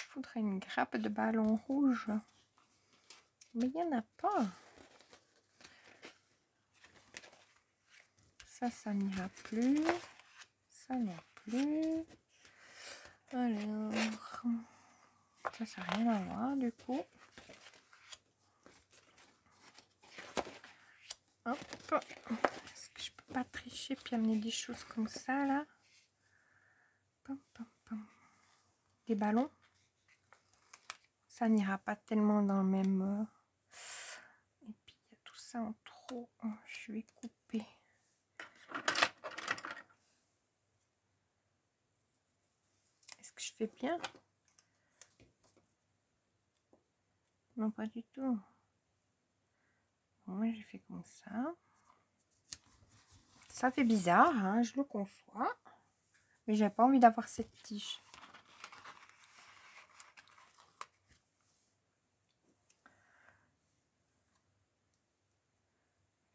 faudrait une grappe de ballon rouge. Mais il n'y en a pas. Ça n'ira plus. Ça non plus. Alors, ça n'a rien à voir du coup. Hop. Est-ce que je peux pas tricher puis amener des choses comme ça là? Pam, pam, pam. Des ballons. Ça n'ira pas tellement dans le même... Et puis il y a tout ça en trop. Je vais couper. Est-ce que je fais bien? Non, pas du tout. Moi, j'ai fait comme ça. Ça fait bizarre, hein, je le conçois. Mais j'ai pas envie d'avoir cette tige.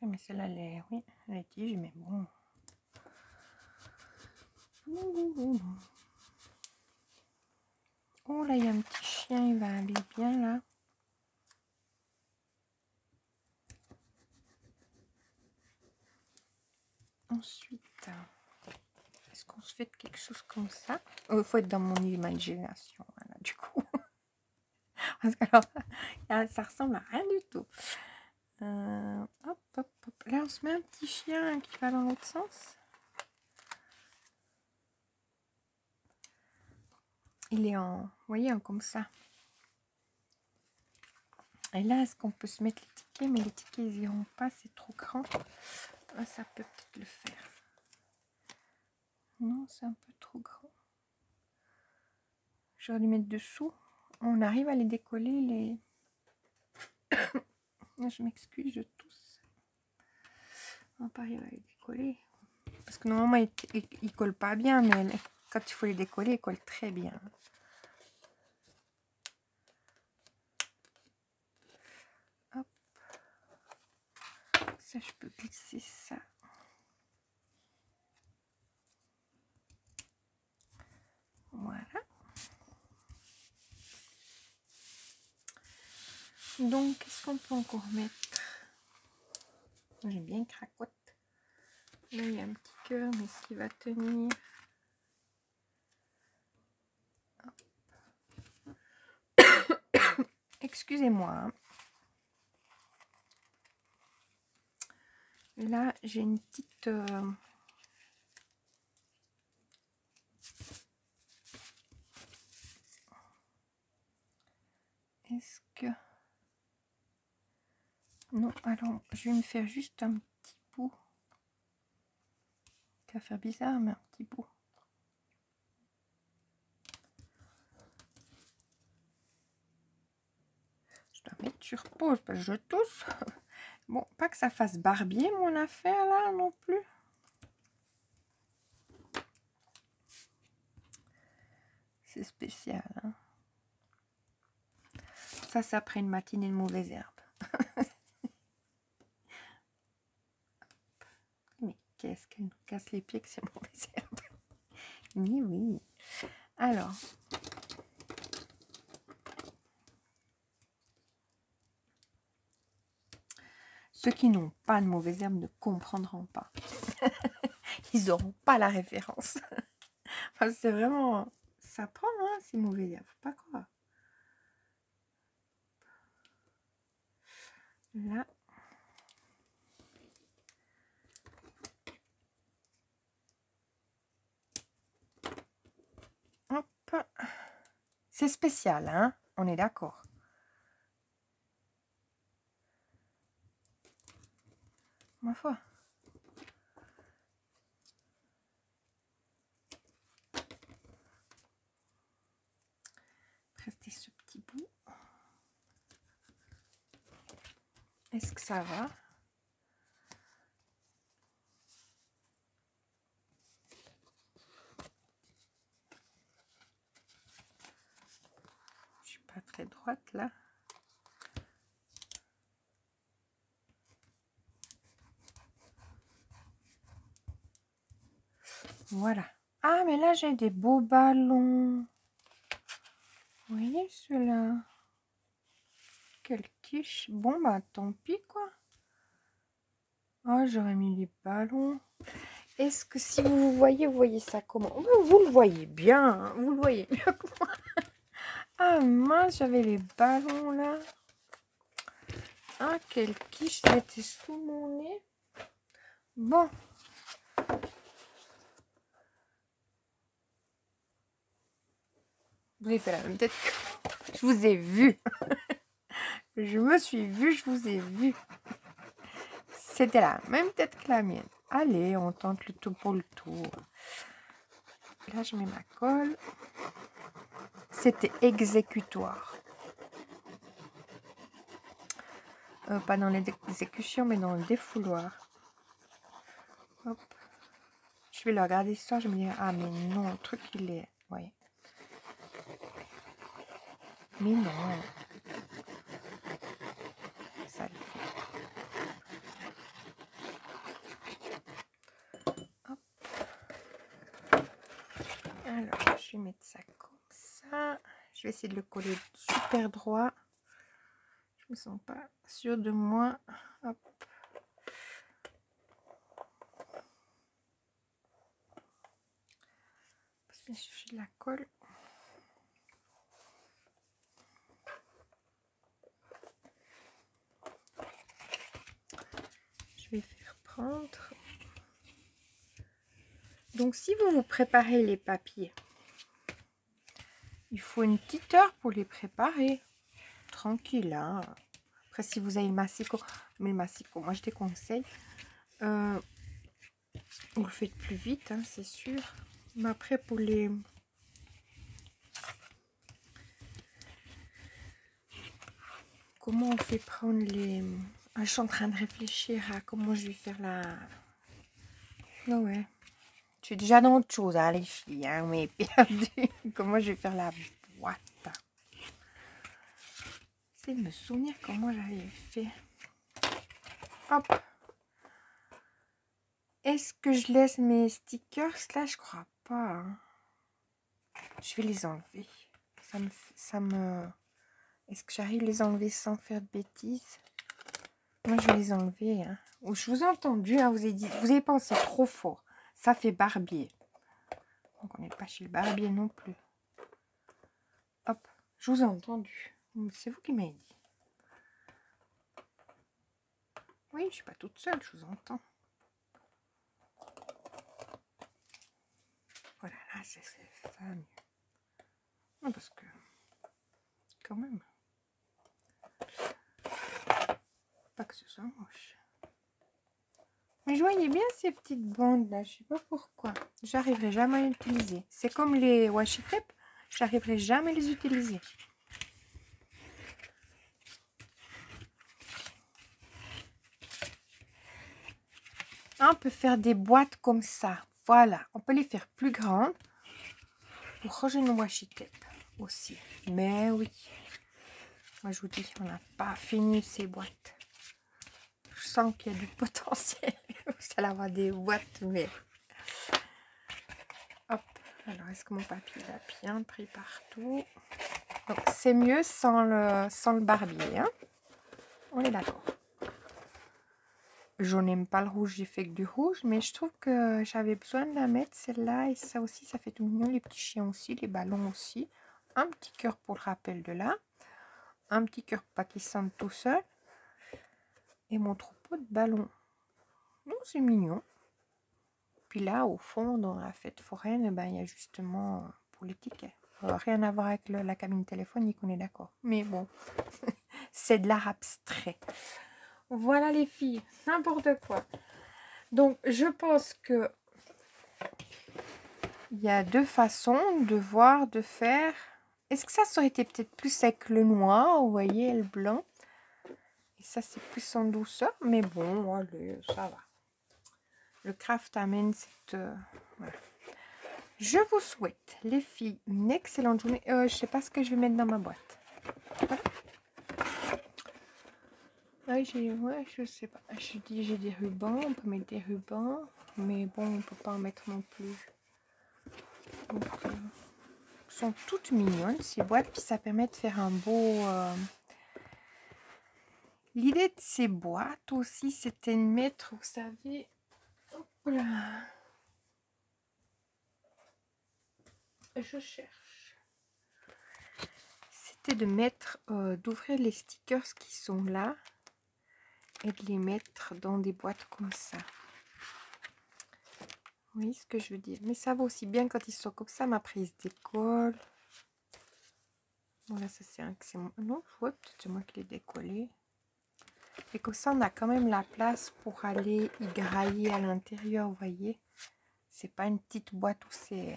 Mais celle-là, oui, elle est tige, mais bon. Oh là, il y a un petit chien, il va aller bien là. Ensuite, est-ce qu'on se fait quelque chose comme ça? Il faut être dans mon imagination, voilà, du coup. Parce que alors, ça ressemble à rien du tout. Hop, hop, hop. Là, on se met un petit chien qui va dans l'autre sens. Il est en, vous voyez, comme ça. Et là, est-ce qu'on peut se mettre les tickets? Mais les tickets, ils iront pas, c'est trop grand. Ah, ça peut peut-être le faire. Non, c'est un peu trop grand. Je vais les mettre dessous. On arrive à les décoller, les... Je m'excuse, je tousse. On va pas arriver à les décoller. Parce que normalement, ils ne collent pas bien, mais quand il faut les décoller, ils collent très bien. Hop. Ça, je peux glisser ça. Voilà. Donc, qu'est-ce qu'on peut encore mettre? J'aime bien cracotte. Là, il y a un petit cœur, mais est-ce qu'il va tenir? Excusez-moi. Hein. Là, j'ai une petite... Est-ce que... Non, alors, je vais me faire juste un petit bout. Ça va faire bizarre, mais un petit bout. Je dois mettre sur pause parce que je tousse. Bon, pas que ça fasse barbier mon affaire là non plus. C'est spécial. Hein. Ça, c'est après une matinée de mauvaises herbes. Mais qu'est-ce qu'elle nous casse les pieds que c'est mauvaise herbe. Oui, oui. Alors. Ceux qui n'ont pas de mauvaises herbes ne comprendront pas. Ils n'auront pas la référence. Enfin, c'est vraiment... Ça prend, hein, ces mauvaises herbes. Faut pas croire. Là. Hop. C'est spécial, hein. On est d'accord. Ma foi. Rester ce petit bout. Est-ce que ça va? Je suis pas très droite là. Voilà. Ah, mais là, j'ai des beaux ballons. Vous voyez ceux-là? Quelle quiche. Bon, bah, tant pis, quoi. Oh, j'aurais mis les ballons. Est-ce que si vous voyez ça comment? Vous le voyez bien. Hein, vous le voyez bien que moi. Ah, mince, j'avais les ballons, là. Ah, quelle quiche. C'était sous mon nez. Bon. Vous avez fait la même tête. Je vous ai vu. Je me suis vue, je vous ai vu. C'était la même tête que la mienne. Allez, on tente le tout pour le tour. Là, je mets ma colle. C'était exécutoire. Pas dans l'exécution, mais dans le défouloir. Hop. Je vais le regarder ce soir, je me dis, ah mais non, le truc il est... Ouais. Mais non. Ça le fait. Hop. Alors, je vais mettre ça comme ça. Je vais essayer de le coller super droit. Je me sens pas sûre de moi. Hop. Parce qu'il suffit de la colle. Je vais faire prendre. Donc, si vous vous préparez les papiers, il faut une petite heure pour les préparer. Tranquille, hein. Après, si vous avez le massicot, mais le massicot, moi je déconseille. Vous le faites plus vite, hein, c'est sûr. Mais après, pour les... Comment on fait prendre les... Ah, je suis en train de réfléchir à comment je vais faire la... Oh ouais. Je suis déjà dans autre chose, hein, les filles, hein, mais perdu. Comment je vais faire la boîte. J'essaie de me souvenir comment j'avais fait. Hop. Est-ce que je laisse mes stickers là? Je crois pas. Hein. Je vais les enlever. Ça me... Est-ce que j'arrive à les enlever sans faire de bêtises? Moi, je vais les enlever. Hein. Ou je vous ai entendu, hein, vous avez pensé trop fort. Ça fait barbier. Donc, on n'est pas chez le barbier non plus. Hop, je vous ai entendu. C'est vous qui m'avez dit. Oui, je suis pas toute seule, je vous entends. Voilà, là, ça va mieux. Non, parce que, quand même, pas que ce soit moche. Mais je voyais bien ces petites bandes là, je sais pas pourquoi. J'arriverai jamais à les utiliser. C'est comme les washi tape, j'arriverai jamais à les utiliser. On peut faire des boîtes comme ça. Voilà, on peut les faire plus grandes pour ranger nos washi tape aussi. Mais oui, moi je vous dis, on n'a pas fini ces boîtes. Je sens qu'il y a du potentiel. Vous allez avoir des boîtes, mais... Hop, alors est-ce que mon papier a bien pris partout? Donc c'est mieux sans le barbier, hein? On est d'accord. Je n'aime pas le rouge, j'ai fait que du rouge, mais je trouve que j'avais besoin de la mettre, celle-là, et ça aussi, ça fait tout mignon, les petits chiens aussi, les ballons aussi. Un petit cœur pour le rappel de là, un petit cœur pas qui sentent tout seul, et mon troupeau de ballons. Donc c'est mignon. Puis là, au fond, dans la fête foraine, ben, il y a justement pour les tickets. Rien à voir avec la cabine téléphonique, on est d'accord. Mais bon, c'est de l'art abstrait. Voilà les filles, n'importe quoi. Donc, je pense que il y a deux façons de voir, de faire. Est-ce que ça aurait été peut-être plus avec le noir, vous voyez, le blanc. Et ça, c'est plus en douceur. Mais bon, allez, ça va. Le craft amène cette... voilà. Je vous souhaite, les filles, une excellente journée. Je sais pas ce que je vais mettre dans ma boîte. Voilà. Ah, ouais, je sais pas. Je dis, j'ai des rubans. On peut mettre des rubans. Mais bon, on peut pas en mettre non plus. Donc, sont toutes mignonnes, ces boîtes. Puis ça permet de faire un beau... L'idée de ces boîtes aussi, c'était de mettre, vous savez... Hop là. Je cherche. C'était de mettre, d'ouvrir les stickers qui sont là et de les mettre dans des boîtes comme ça. Vous voyez ce que je veux dire? Mais ça va aussi bien quand ils sont comme ça, mais après ils se décollent. Voilà, ça c'est un... Non, ouais, peut-être c'est moi qui l'ai décollé. Et comme ça, on a quand même la place pour aller y grailler à l'intérieur, vous voyez. C'est pas une petite boîte où c'est...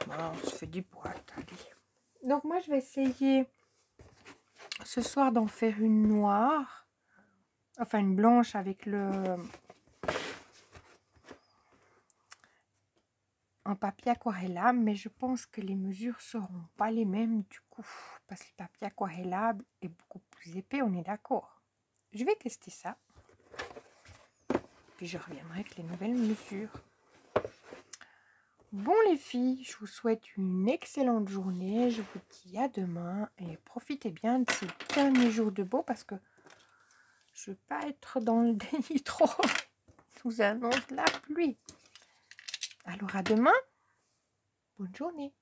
Bon, on se fait des boîtes, allez. Donc moi, je vais essayer ce soir d'en faire une noire, enfin une blanche avec un papier aquarellable, mais je pense que les mesures seront pas les mêmes du coup, parce que le papier aquarellable est beaucoup plus épais, on est d'accord. Je vais tester ça, puis je reviendrai avec les nouvelles mesures. Bon les filles, je vous souhaite une excellente journée, je vous dis à demain et profitez bien de ces derniers jours de beau parce que je ne veux pas être dans le déni trop. Je vous annonce la pluie. Alors à demain, bonne journée.